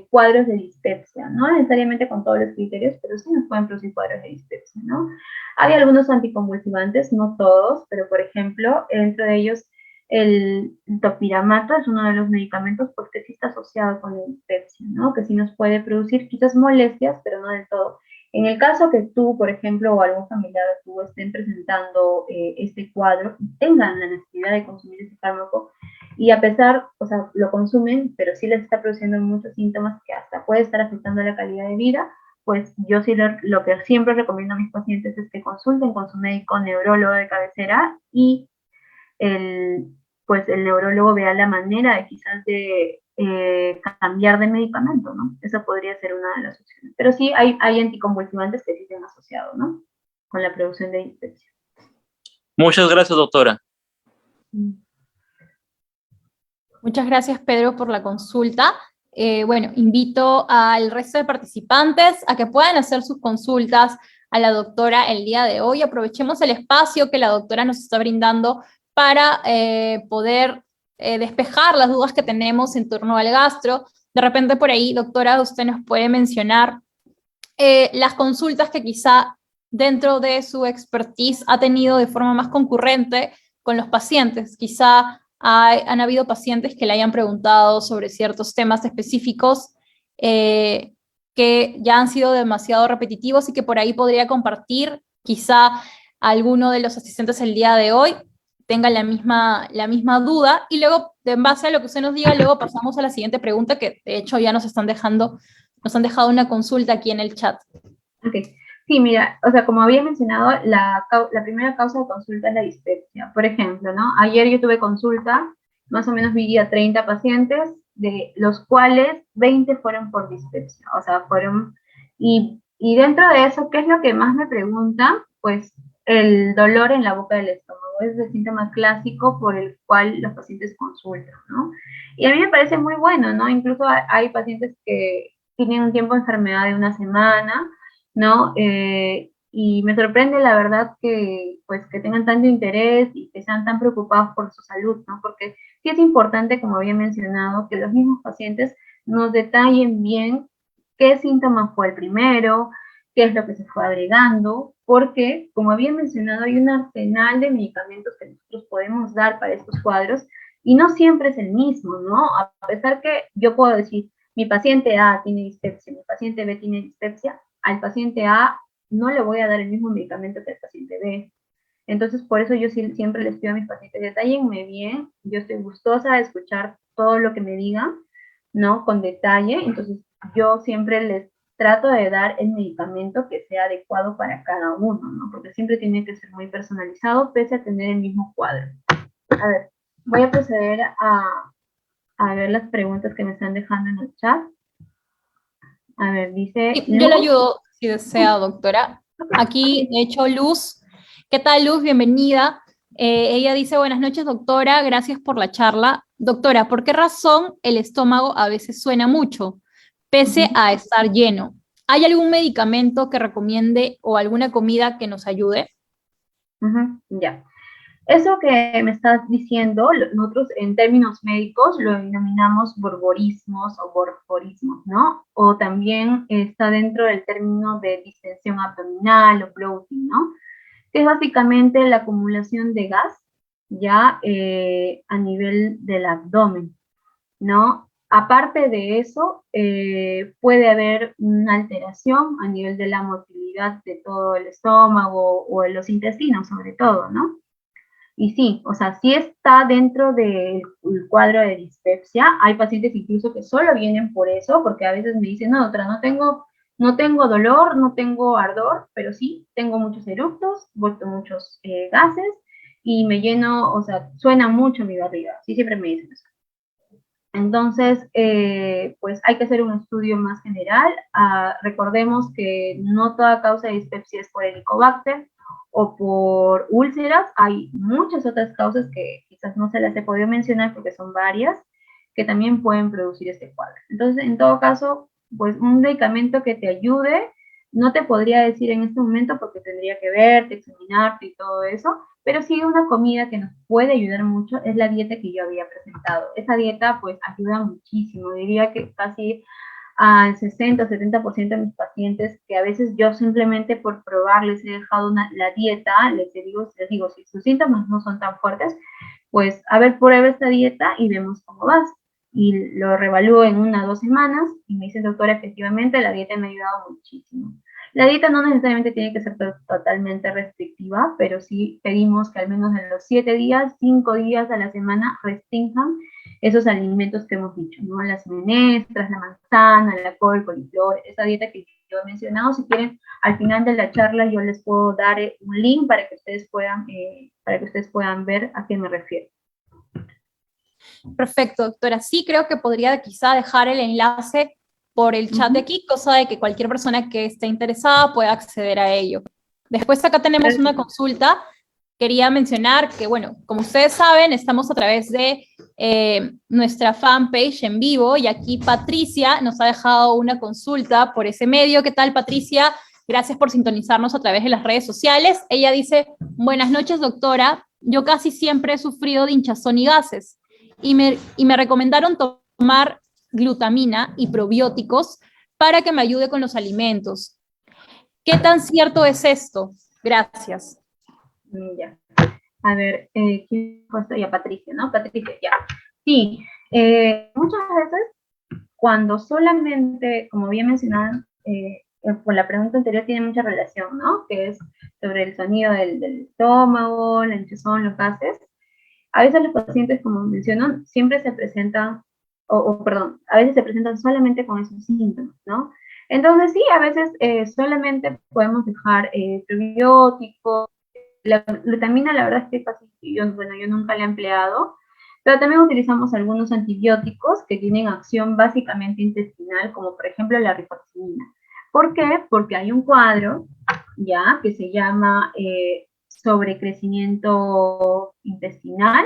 cuadros de dispepsia, no necesariamente con todos los criterios, pero sí nos pueden producir cuadros de dispepsia, ¿no? Hay algunos anticonvulsivantes, no todos, pero por ejemplo, dentro de ellos el topiramato es uno de los medicamentos pues, que sí está asociado con la dispepsia, ¿no? Que sí nos puede producir quizás molestias, pero no del todo. En el caso que tú, por ejemplo, o algún familiar tú estén presentando este cuadro y tengan la necesidad de consumir ese fármaco, y a pesar, o sea, lo consumen, pero sí les está produciendo muchos síntomas que hasta puede estar afectando la calidad de vida, pues yo sí lo que siempre recomiendo a mis pacientes es que consulten con su médico neurólogo de cabecera y pues el neurólogo vea la manera de quizás de cambiar de medicamento, ¿no? Esa podría ser una de las opciones. Pero sí hay anticonvulsivantes que sí se han asociado, ¿no? Con la producción de dispepsia. Muchas gracias, doctora. Muchas gracias, Pedro, por la consulta. Bueno, invito al resto de participantes a que puedan hacer sus consultas a la doctora el día de hoy. Aprovechemos el espacio que la doctora nos está brindando para poder despejar las dudas que tenemos en torno al gastro. De repente por ahí, doctora, usted nos puede mencionar las consultas que quizá dentro de su expertise ha tenido de forma más concurrente con los pacientes. Quizá han habido pacientes que le hayan preguntado sobre ciertos temas específicos que ya han sido demasiado repetitivos y que por ahí podría compartir. Quizá alguno de los asistentes el día de hoy tenga la misma duda, y luego, en base a lo que usted nos diga, luego pasamos a la siguiente pregunta, que de hecho ya nos han dejado una consulta aquí en el chat. Ok. Sí, mira, o sea, como había mencionado, la primera causa de consulta es la dispepsia. Por ejemplo, ¿no? Ayer yo tuve consulta, más o menos vi a 30 pacientes, de los cuales 20 fueron por dispepsia. O sea, y dentro de eso, ¿qué es lo que más me preguntan? Pues el dolor en la boca del estómago. es el síntoma clásico por el cual los pacientes consultan, ¿no? Y a mí me parece muy bueno, ¿no? Incluso hay pacientes que tienen un tiempo de enfermedad de una semana, ¿no? Y me sorprende, la verdad, que, pues, que tengan tanto interés y que sean tan preocupados por su salud, ¿no? Porque sí es importante, como había mencionado, que los mismos pacientes nos detallen bien qué síntoma fue el primero, qué es lo que se fue agregando, porque, como había mencionado, hay un arsenal de medicamentos que nosotros podemos dar para estos cuadros y no siempre es el mismo, ¿no? A pesar que yo puedo decir, mi paciente A tiene dispepsia, mi paciente B tiene dispepsia, al paciente A no le voy a dar el mismo medicamento que al paciente B. Entonces, por eso yo siempre les pido a mis pacientes, detállenme bien, yo estoy gustosa de escuchar todo lo que me digan, ¿no? Con detalle, entonces yo siempre les trato de dar el medicamento que sea adecuado para cada uno, ¿no? Porque siempre tiene que ser muy personalizado, pese a tener el mismo cuadro. A ver, voy a proceder a ver las preguntas que me están dejando en el chat. A ver, dice... Yo le ayudo si desea, doctora. Aquí, de hecho, Luz. ¿Qué tal, Luz? Bienvenida. Ella dice, buenas noches, doctora, gracias por la charla. Doctora, ¿por qué razón el estómago a veces suena mucho, pese a estar lleno? ¿Hay algún medicamento que recomiende o alguna comida que nos ayude? Ya. Eso que me estás diciendo, nosotros en términos médicos lo denominamos borborismos o borborismos, ¿no? O también está dentro del término de distensión abdominal o bloating, ¿no? Que es básicamente la acumulación de gas ya a nivel del abdomen, ¿no? Aparte de eso, puede haber una alteración a nivel de la motilidad de todo el estómago o de los intestinos, sobre todo, ¿no? Y sí, o sea, sí está dentro del cuadro de dispepsia. Hay pacientes incluso que solo vienen por eso, porque a veces me dicen, no, doctora, no tengo dolor, no tengo ardor, pero sí tengo muchos eructos, boto muchos gases y me lleno, o sea, suena mucho mi barriga. Sí, siempre me dicen eso. Entonces, pues hay que hacer un estudio más general. Recordemos que no toda causa de dispepsia es por Helicobacter o por úlceras. Hay muchas otras causas que quizás no se las he podido mencionar porque son varias, que también pueden producir este cuadro. Entonces, en todo caso, pues un medicamento que te ayude, no te podría decir en este momento porque tendría que verte, examinarte y todo eso, pero sí una comida que nos puede ayudar mucho es la dieta que yo había presentado. Esa dieta pues ayuda muchísimo, diría que casi al 60-70% de mis pacientes, que a veces yo simplemente por probarles he dejado la dieta, les digo, si sus síntomas no son tan fuertes, pues a ver, prueba esta dieta y vemos cómo vas. Y lo revalúo en 1 o 2 semanas y me dice, doctora, efectivamente la dieta me ha ayudado muchísimo. La dieta no necesariamente tiene que ser totalmente restrictiva, pero sí pedimos que al menos en los 7 días, 5 días a la semana restrinjan esos alimentos que hemos dicho, ¿no? Las menestras, la manzana, la col, coliflor, esa dieta que yo he mencionado. Si quieren, al final de la charla yo les puedo dar un link para que ustedes puedan ver a qué me refiero. Perfecto, doctora. Sí, creo que podría quizá dejar el enlace por el chat de aquí, cosa de que cualquier persona que esté interesada pueda acceder a ello. Después acá tenemos una consulta. Quería mencionar que, bueno, como ustedes saben, estamos a través de nuestra fanpage en vivo y aquí Patricia nos ha dejado una consulta por ese medio. ¿Qué tal, Patricia? Gracias por sintonizarnos a través de las redes sociales. Ella dice, buenas noches, doctora. Yo casi siempre he sufrido de hinchazón y gases y me recomendaron tomar glutamina y probióticos para que me ayude con los alimentos. ¿Qué tan cierto es esto? Gracias. Ya. A ver, ¿quién puesto? Ya, Patricia, ¿no? Patricia, ya. Sí, muchas veces cuando solamente, como había mencionado, por la pregunta anterior tiene mucha relación, ¿no? Que es sobre el sonido del estómago, la hinchazón, los gases. A veces los pacientes, como mencionan, siempre se presentan, perdón, a veces se presentan solamente con esos síntomas, ¿no? Entonces sí, a veces solamente podemos dejar probióticos. La glutamina, la verdad es que casi, yo nunca la he empleado, pero también utilizamos algunos antibióticos que tienen acción básicamente intestinal, como por ejemplo la rifaximirina. ¿Por qué? Porque hay un cuadro, ya, que se llama sobrecrecimiento intestinal,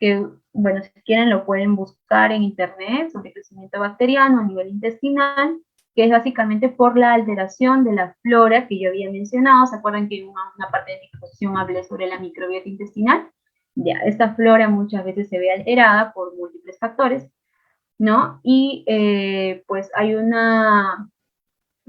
que, bueno, si quieren lo pueden buscar en internet, sobrecrecimiento bacteriano a nivel intestinal, que es básicamente por la alteración de la flora que yo había mencionado. ¿Se acuerdan que en una parte de mi exposición hablé sobre la microbiota intestinal? Ya, esta flora muchas veces se ve alterada por múltiples factores, ¿no? Y pues hay una,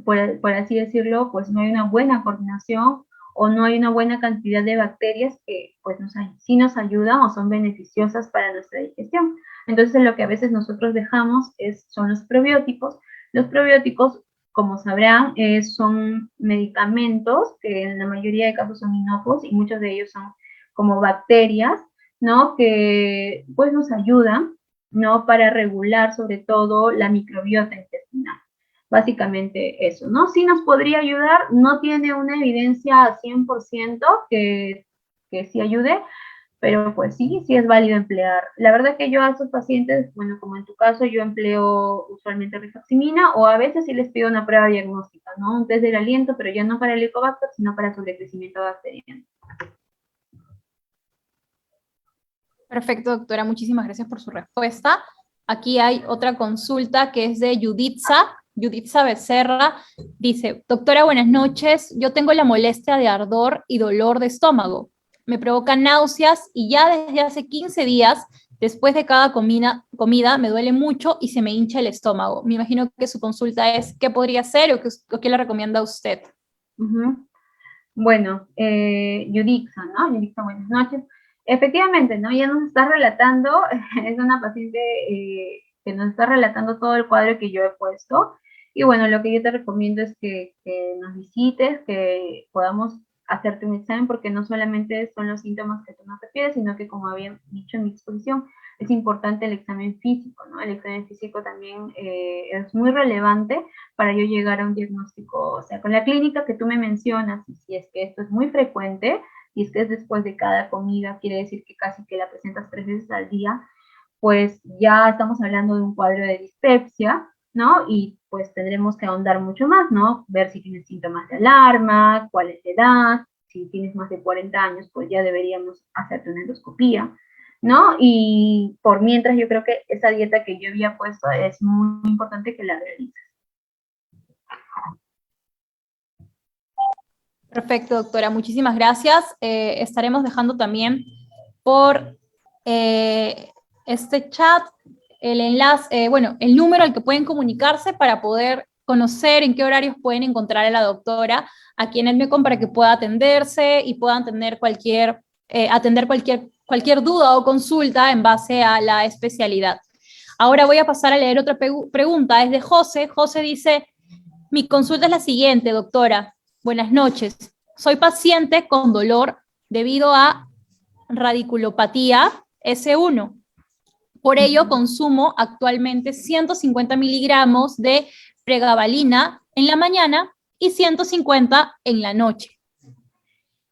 por así decirlo, pues no hay una buena coordinación o no hay una buena cantidad de bacterias que pues sí nos ayudan o son beneficiosas para nuestra digestión. Entonces lo que a veces nosotros dejamos son los probióticos. Los probióticos, como sabrán, son medicamentos que en la mayoría de casos son inocuos y muchos de ellos son como bacterias, ¿no? Que pues nos ayudan, ¿no? Para regular sobre todo la microbiota intestinal. Básicamente eso, ¿no? Sí nos podría ayudar, no tiene una evidencia 100% que sí ayude, pero pues sí es válido emplear. La verdad que yo a estos pacientes, bueno, como en tu caso, yo empleo usualmente rifaximina o a veces sí les pido una prueba diagnóstica, ¿no? Un test del aliento, pero ya no para el Helicobacter, sino para sobrecrecimiento bacteriano. Perfecto, doctora, muchísimas gracias por su respuesta. Aquí hay otra consulta que es de Yuditza Becerra. Dice, doctora, buenas noches, yo tengo la molestia de ardor y dolor de estómago. Me provoca náuseas y ya desde hace 15 días, después de cada comida me duele mucho y se me hincha el estómago. Me imagino que su consulta es, ¿qué podría hacer o qué le recomienda a usted? Bueno, Yuditza, ¿no? Yuditza, buenas noches. Efectivamente, ¿no? Ya nos está relatando, es una paciente que nos está relatando todo el cuadro que yo he puesto. Y bueno, lo que yo te recomiendo es que nos visites, que podamos hacerte un examen, porque no solamente son los síntomas que tú nos refieres, sino que, como había dicho en mi exposición, es importante el examen físico, ¿no? El examen físico también es muy relevante para yo llegar a un diagnóstico, o sea, con la clínica que tú me mencionas, y si es que esto es muy frecuente, y es que es después de cada comida, quiere decir que casi que la presentas 3 veces al día, pues ya estamos hablando de un cuadro de dispepsia, ¿no? Y pues tendremos que ahondar mucho más, ¿no? Ver si tienes síntomas de alarma, cuál es la edad, si tienes más de 40 años, pues ya deberíamos hacerte una endoscopía, ¿no? Y por mientras yo creo que esa dieta que yo había puesto es muy importante que la realices. Perfecto, doctora, muchísimas gracias. Estaremos dejando también por este chat el enlace, bueno, el número al que pueden comunicarse para poder conocer en qué horarios pueden encontrar a la doctora aquí en el MECOM para que pueda atenderse y puedan tener atender cualquier duda o consulta en base a la especialidad. Ahora voy a pasar a leer otra pregunta, es de José. José dice, mi consulta es la siguiente, doctora. Buenas noches. Soy paciente con dolor debido a radiculopatía S1. Por ello, consumo actualmente 150 miligramos de pregabalina en la mañana y 150 en la noche.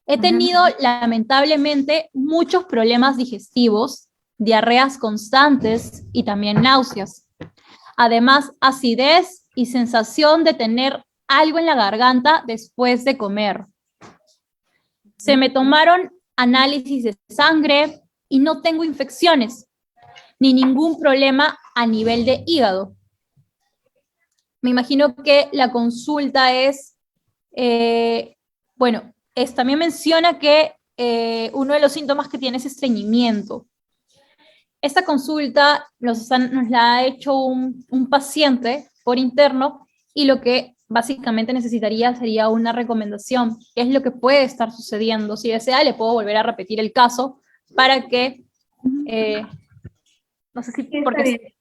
He tenido, lamentablemente, muchos problemas digestivos, diarreas constantes y también náuseas. Además, acidez y sensación de tener algo en la garganta después de comer. Se me tomaron análisis de sangre y no tengo infecciones, ni ningún problema a nivel de hígado. Me imagino que la consulta es, bueno, también menciona que uno de los síntomas que tiene es estreñimiento. Esta consulta nos la ha hecho un paciente por interno y lo que básicamente necesitaría sería una recomendación. ¿Qué es lo que puede estar sucediendo? Si desea, le puedo volver a repetir el caso para que... no sé si... Sí, porque,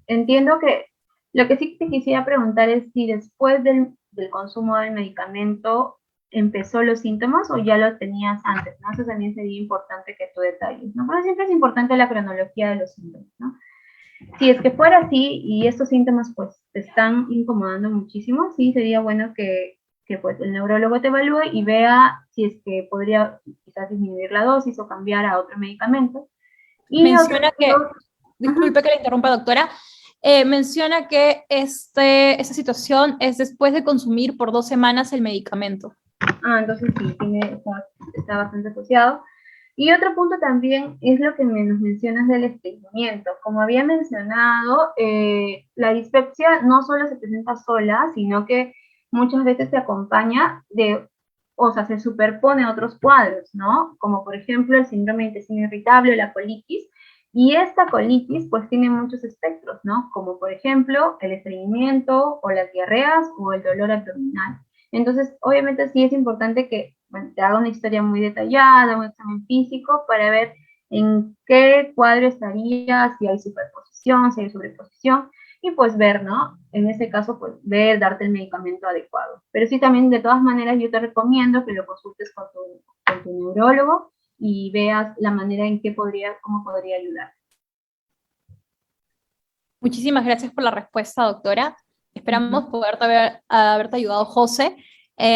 entiendo que lo que sí te quisiera preguntar es si después del consumo del medicamento empezó los síntomas o ya lo tenías antes, ¿no? Eso también sería importante que tú detalles, ¿no? Pero siempre es importante la cronología de los síntomas, ¿no? Si es que fuera así y estos síntomas pues te están incomodando muchísimo, sí sería bueno que pues el neurólogo te evalúe y vea si es que podría quizás disminuir la dosis o cambiar a otro medicamento. Y menciona que, disculpe que le interrumpa, doctora, menciona que esta situación es después de consumir por 2 semanas el medicamento. Entonces sí, está bastante asociado. Y otro punto también es lo que nos mencionas del estreñimiento. Como había mencionado, la dispepsia no solo se presenta sola, sino que muchas veces se acompaña o sea, se superpone a otros cuadros, ¿no? Como por ejemplo el síndrome de intestino irritable o la colitis. Y esta colitis pues tiene muchos espectros, ¿no? Como por ejemplo el estreñimiento o las diarreas o el dolor abdominal. Entonces, obviamente sí es importante que te haga una historia muy detallada, un examen físico para ver en qué cuadro estaría, si hay superposición, si hay sobreposición, y pues ver, ¿no? En ese caso, pues ver, darte el medicamento adecuado. Pero sí también, de todas maneras, yo te recomiendo que lo consultes con tu neurólogo y veas la manera en que cómo podría ayudar. Muchísimas gracias por la respuesta, doctora. Esperamos haberte ayudado, José.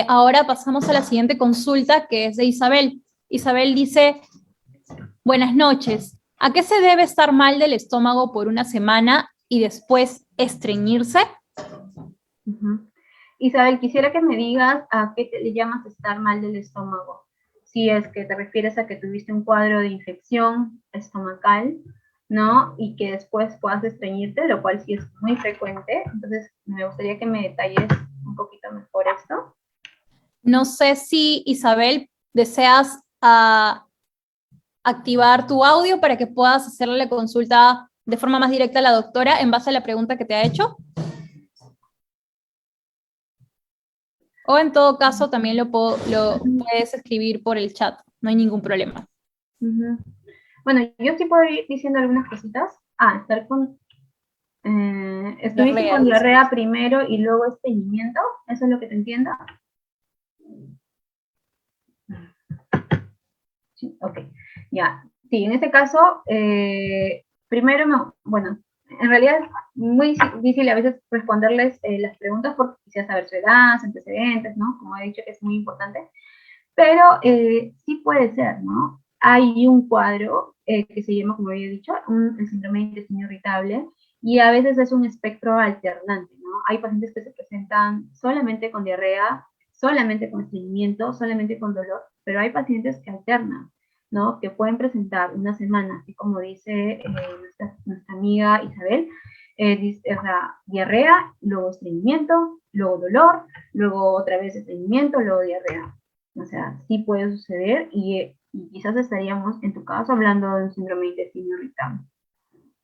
Ahora pasamos a la siguiente consulta, que es de Isabel. Isabel dice, buenas noches. ¿A qué se debe estar mal del estómago por una semana y después estreñirse? Isabel, quisiera que me digas a qué le llamas estar mal del estómago. Si es que te refieres a que tuviste un cuadro de infección estomacal, ¿no? Y que después puedas estreñirte, lo cual sí es muy frecuente. Entonces, me gustaría que me detalles un poquito mejor esto. No sé si, Isabel, deseas activar tu audio para que puedas hacerle la consulta de forma más directa a la doctora en base a la pregunta que te ha hecho. O en todo caso, también lo puedes escribir por el chat, no hay ningún problema. Bueno, yo sí puedo ir diciendo algunas cositas. Estar con... estuviste con diarrea primero y luego estreñimiento, ¿eso es lo que te entiendo? Sí, ok, ya. Sí, en este caso, primero, bueno, en realidad es muy difícil a veces responderles las preguntas porque quisiera saber su edad, sus antecedentes, ¿no? Como he dicho, que es muy importante. Pero sí puede ser, ¿no? Hay un cuadro que se llama, como había dicho, el síndrome de intestino irritable, y a veces es un espectro alternante, ¿no? Hay pacientes que se presentan solamente con diarrea, solamente con estreñimiento, solamente con dolor, pero hay pacientes que alternan, ¿no? Que pueden presentar una semana, así como dice nuestra amiga Isabel, o sea, diarrea, luego estreñimiento, luego dolor, luego otra vez estreñimiento, luego diarrea. O sea, sí puede suceder y quizás estaríamos, en tu caso, hablando de un síndrome de intestino irritable,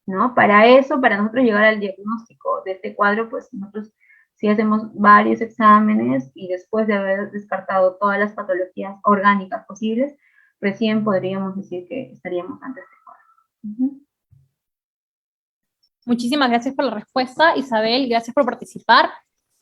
¿no? Para eso, para nosotros llegar al diagnóstico de este cuadro, pues nosotros sí hacemos varios exámenes y después de haber descartado todas las patologías orgánicas posibles, recién podríamos decir que estaríamos ante este cuadro. Muchísimas gracias por la respuesta, Isabel, gracias por participar.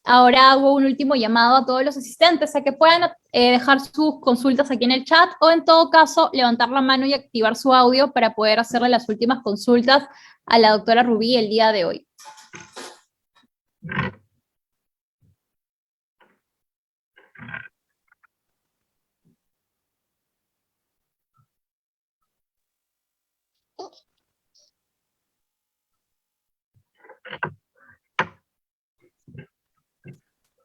Ahora hago un último llamado a todos los asistentes a que puedan dejar sus consultas aquí en el chat o en todo caso levantar la mano y activar su audio para poder hacerle las últimas consultas a la doctora Rubí el día de hoy.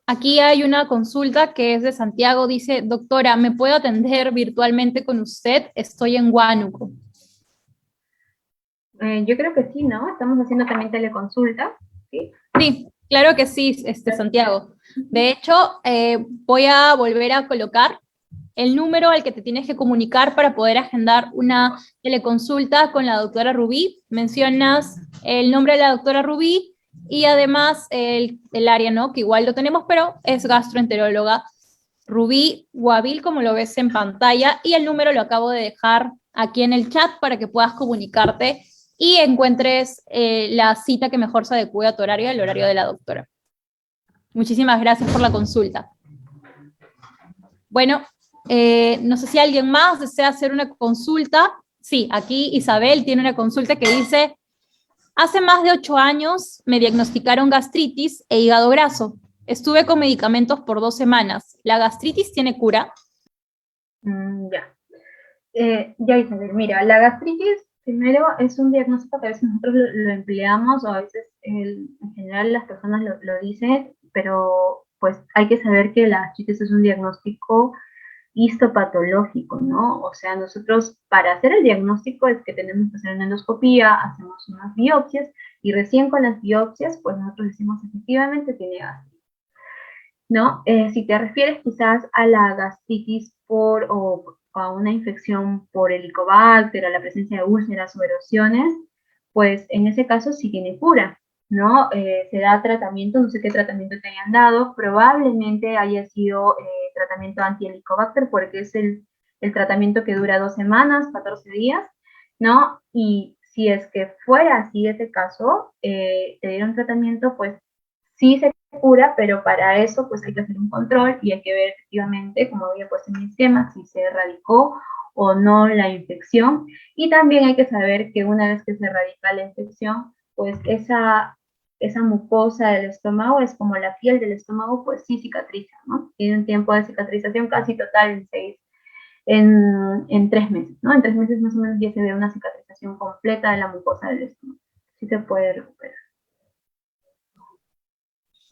Aquí hay una consulta que es de Santiago, dice, doctora, ¿me puedo atender virtualmente con usted? Estoy en Huánuco. Yo creo que sí, ¿no? Estamos haciendo también teleconsulta, ¿sí? Sí, claro que sí, Santiago. De hecho, voy a volver a colocar el número al que te tienes que comunicar para poder agendar una teleconsulta con la doctora Rubí. Mencionas el nombre de la doctora Rubí y además el área, ¿no? Que igual lo tenemos, pero es gastroenteróloga Rubí Guavil, como lo ves en pantalla, y el número lo acabo de dejar aquí en el chat para que puedas comunicarte y encuentres la cita que mejor se adecue a tu horario, el horario de la doctora. Muchísimas gracias por la consulta. Bueno, no sé si alguien más desea hacer una consulta. Sí, aquí Isabel tiene una consulta que dice, hace más de 8 años me diagnosticaron gastritis e hígado graso. Estuve con medicamentos por 2 semanas. ¿La gastritis tiene cura? Ya. Ya, Isabel, mira, la gastritis primero es un diagnóstico que a veces nosotros lo empleamos o a veces en general las personas lo dicen, pero pues hay que saber que la ascitis es un diagnóstico histopatológico, ¿no? O sea, nosotros para hacer el diagnóstico es que tenemos que hacer una endoscopía, hacemos unas biopsias y recién con las biopsias, pues nosotros decimos efectivamente tiene gastritis, ¿no? Si te refieres quizás a la gastritis o a una infección por Helicobacter, a la presencia de úlceras o erosiones, pues en ese caso sí tiene cura, ¿no? Se da tratamiento, no sé qué tratamiento te hayan dado, probablemente haya sido tratamiento anti-Helicobacter porque es el tratamiento que dura 2 semanas, 14 días, ¿no? Y si es que fuera así ese caso, te dieron tratamiento, pues sí se cura, pero para eso pues hay que hacer un control y hay que ver efectivamente, como había puesto en mi esquema, si se erradicó o no la infección. Y también hay que saber que una vez que se erradica la infección, pues esa mucosa del estómago es como la piel del estómago, pues sí cicatriza, ¿no? Tiene un tiempo de cicatrización casi total en 3 meses, ¿no? En 3 meses más o menos ya se ve una cicatrización completa de la mucosa del estómago. Sí se puede recuperar.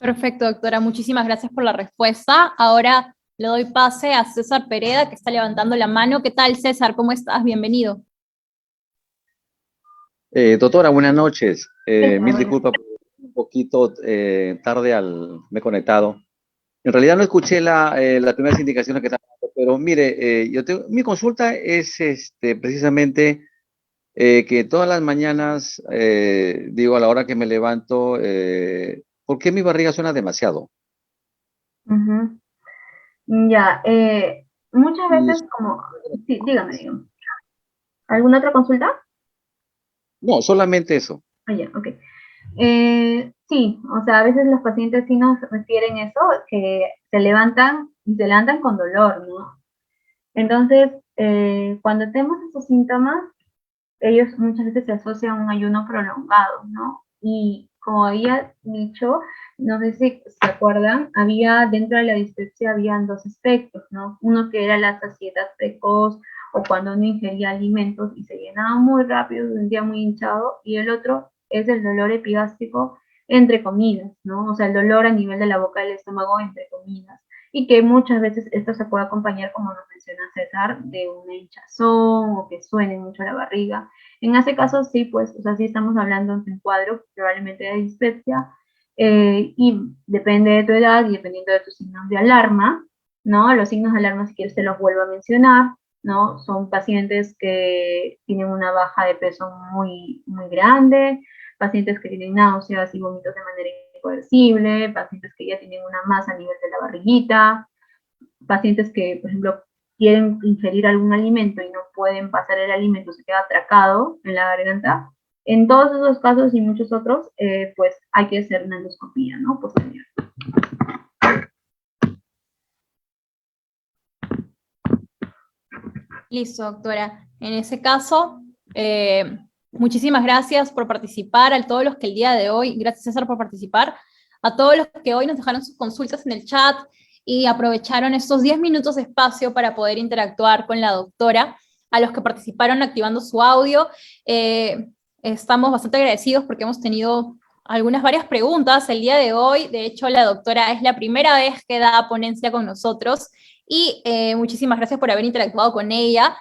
Perfecto, doctora. Muchísimas gracias por la respuesta. Ahora le doy pase a César Pereda, que está levantando la mano. ¿Qué tal, César? ¿Cómo estás? Bienvenido. Doctora, buenas noches. Mil Bueno. disculpas por un poquito tarde me he conectado. En realidad no escuché las primeras indicaciones que estaban dando, pero mire, mi consulta es precisamente que todas las mañanas, digo, a la hora que me levanto, ¿por qué mi barriga suena demasiado? Ya, muchas veces como... Sí, dígame. ¿Alguna otra consulta? No, solamente eso. Ya, ok. Sí, o sea, a veces los pacientes sí nos refieren eso, que se levantan y se levantan con dolor, ¿no? Entonces, cuando tenemos esos síntomas, ellos muchas veces se asocian a un ayuno prolongado, ¿no? Y como había dicho, no sé si se acuerdan, dentro de la dispepsia habían 2 aspectos, ¿no? Uno que era la saciedad precoz o cuando uno ingería alimentos y se llenaba muy rápido, se sentía muy hinchado, y el otro es el dolor epigástrico entre comidas, ¿no? O sea, el dolor a nivel de la boca del estómago entre comidas, y que muchas veces esto se puede acompañar, como nos menciona César, de una hinchazón o que suene mucho la barriga. En ese caso, sí, pues, o sea, sí estamos hablando de un cuadro probablemente de dispepsia, y depende de tu edad y dependiendo de tus signos de alarma, ¿no? Los signos de alarma, si quieres, te los vuelvo a mencionar, ¿no? Son pacientes que tienen una baja de peso muy, muy grande, pacientes que tienen náuseas y vómitos de manera irreversible, pacientes que ya tienen una masa a nivel de la barriguita, pacientes que, por ejemplo, quieren ingerir algún alimento y no pueden pasar el alimento, se queda atracado en la garganta. En todos esos casos y muchos otros, pues hay que hacer una endoscopía, ¿no? Posterior. Listo, doctora. En ese caso, muchísimas gracias por participar, a todos los que el día de hoy, gracias César por participar, a todos los que hoy nos dejaron sus consultas en el chat y aprovecharon estos 10 minutos de espacio para poder interactuar con la doctora, a los que participaron activando su audio. Estamos bastante agradecidos porque hemos tenido varias preguntas el día de hoy. De hecho, la doctora es la primera vez que da ponencia con nosotros y muchísimas gracias por haber interactuado con ella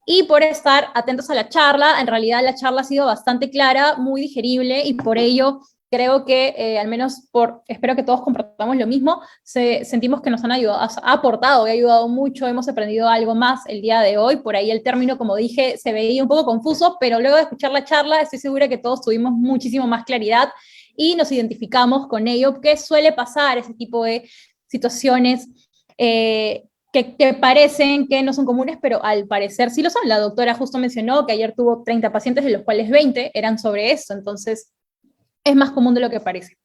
y por estar atentos a la charla. En realidad la charla ha sido bastante clara, muy digerible, y por ello creo que, al menos espero que todos compartamos lo mismo, sentimos que nos han ayudado, ha aportado y ha ayudado mucho, hemos aprendido algo más el día de hoy. Por ahí el término, como dije, se veía un poco confuso, pero luego de escuchar la charla estoy segura que todos tuvimos muchísimo más claridad y nos identificamos con ello, que suele pasar ese tipo de situaciones que parecen que no son comunes, pero al parecer sí lo son. La doctora justo mencionó que ayer tuvo 30 pacientes, de los cuales 20 eran sobre eso, entonces es más común de lo que parece.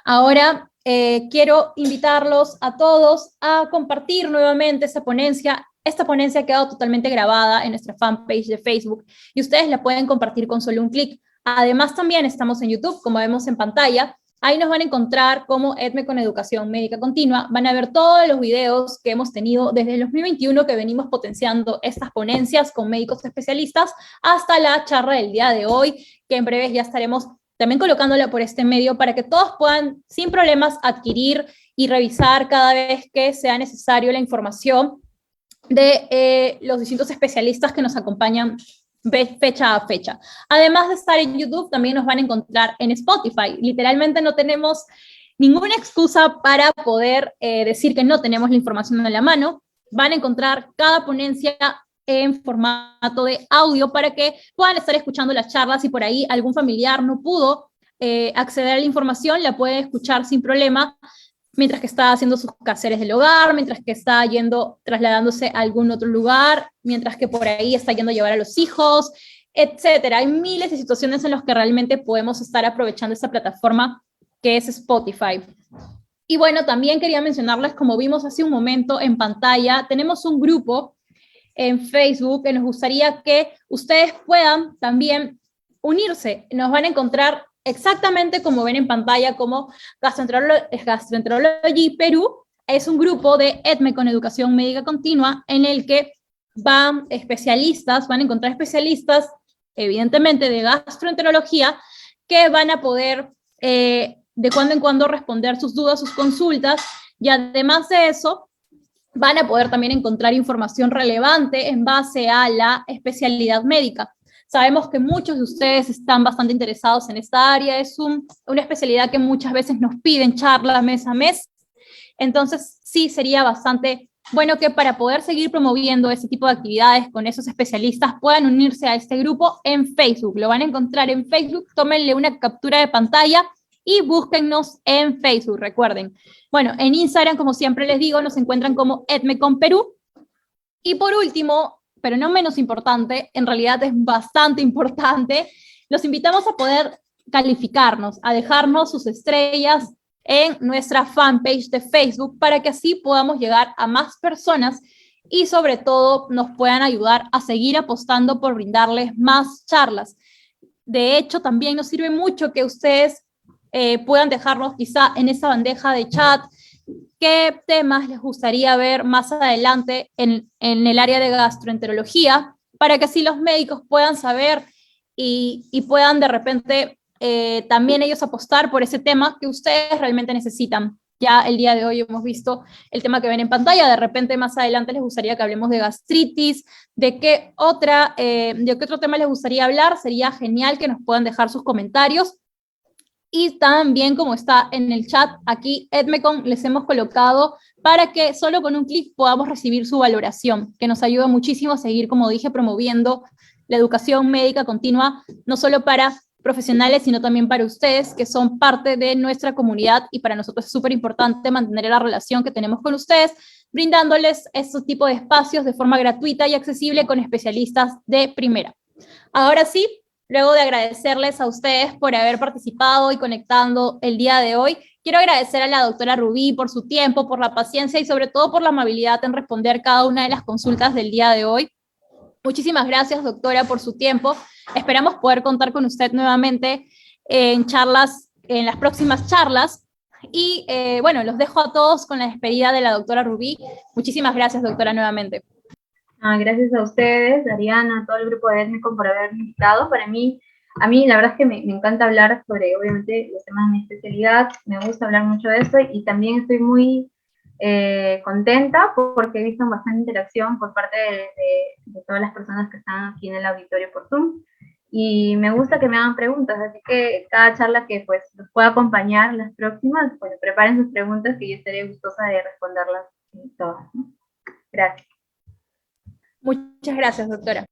Ahora quiero invitarlos a todos a compartir nuevamente esa ponencia. Esta ponencia ha quedado totalmente grabada en nuestra fanpage de Facebook y ustedes la pueden compartir con solo un clic. Además, también estamos en YouTube, como vemos en pantalla. Ahí nos van a encontrar como EDME con Educación Médica Continua. Van a ver todos los videos que hemos tenido desde el 2021 que venimos potenciando estas ponencias con médicos especialistas hasta la charla del día de hoy, que en breve ya estaremos también colocándola por este medio para que todos puedan sin problemas adquirir y revisar cada vez que sea necesario la información de los distintos especialistas que nos acompañan fecha a fecha. Además de estar en YouTube, también nos van a encontrar en Spotify. Literalmente no tenemos ninguna excusa para poder decir que no tenemos la información en la mano. Van a encontrar cada ponencia en formato de audio para que puedan estar escuchando las charlas. Si por ahí algún familiar no pudo acceder a la información, la puede escuchar sin problema mientras que está haciendo sus quehaceres del hogar, mientras que está trasladándose a algún otro lugar, mientras que por ahí está yendo a llevar a los hijos, etcétera. Hay miles de situaciones en las que realmente podemos estar aprovechando esta plataforma que es Spotify. Y bueno, también quería mencionarles, como vimos hace un momento en pantalla, tenemos un grupo en Facebook que nos gustaría que ustedes puedan también unirse. Nos van a encontrar exactamente como ven en pantalla, como Gastroenterology Perú. Es un grupo de EDME con Educación Médica Continua en el que van a encontrar especialistas, evidentemente de gastroenterología, que van a poder de cuando en cuando responder sus dudas, sus consultas, y además de eso, van a poder también encontrar información relevante en base a la especialidad médica. Sabemos que muchos de ustedes están bastante interesados en esta área, es una especialidad que muchas veces nos piden charlas mes a mes, entonces sí sería bastante bueno que para poder seguir promoviendo ese tipo de actividades con esos especialistas puedan unirse a este grupo en Facebook. Lo van a encontrar en Facebook, tómenle una captura de pantalla y búsquennos en Facebook, recuerden. Bueno, en Instagram, como siempre les digo, nos encuentran como EDMECON Perú. Y por último, pero no menos importante, en realidad es bastante importante, los invitamos a poder calificarnos, a dejarnos sus estrellas en nuestra fanpage de Facebook para que así podamos llegar a más personas y sobre todo nos puedan ayudar a seguir apostando por brindarles más charlas. De hecho, también nos sirve mucho que ustedes puedan dejarnos quizá en esa bandeja de chat qué temas les gustaría ver más adelante en el área de gastroenterología, para que así los médicos puedan saber y puedan de repente también ellos apostar por ese tema que ustedes realmente necesitan. Ya el día de hoy hemos visto el tema que ven en pantalla, de repente más adelante les gustaría que hablemos de gastritis, de qué otro tema les gustaría hablar, sería genial que nos puedan dejar sus comentarios. Y también, como está en el chat, aquí EDMECON les hemos colocado para que solo con un clic podamos recibir su valoración, que nos ayuda muchísimo a seguir, como dije, promoviendo la educación médica continua, no solo para profesionales, sino también para ustedes, que son parte de nuestra comunidad, y para nosotros es súper importante mantener la relación que tenemos con ustedes, brindándoles este tipo de espacios de forma gratuita y accesible con especialistas de primera. Ahora sí, luego de agradecerles a ustedes por haber participado y conectando el día de hoy, quiero agradecer a la doctora Rubí por su tiempo, por la paciencia y sobre todo por la amabilidad en responder cada una de las consultas del día de hoy. Muchísimas gracias, doctora, por su tiempo. Esperamos poder contar con usted nuevamente en las próximas charlas. Y bueno, los dejo a todos con la despedida de la doctora Rubí. Muchísimas gracias, doctora, nuevamente. Gracias a ustedes, Ariana, a todo el grupo de EDMECON por haberme invitado. A mí la verdad es que me encanta hablar sobre, obviamente, los temas de mi especialidad. Me gusta hablar mucho de esto y también estoy muy contenta porque he visto bastante interacción por parte de todas las personas que están aquí en el auditorio por Zoom. Y me gusta que me hagan preguntas, así que cada charla que pues los pueda acompañar las próximas, bueno, preparen sus preguntas que yo estaré gustosa de responderlas todas, ¿no? Gracias. Muchas gracias, doctora.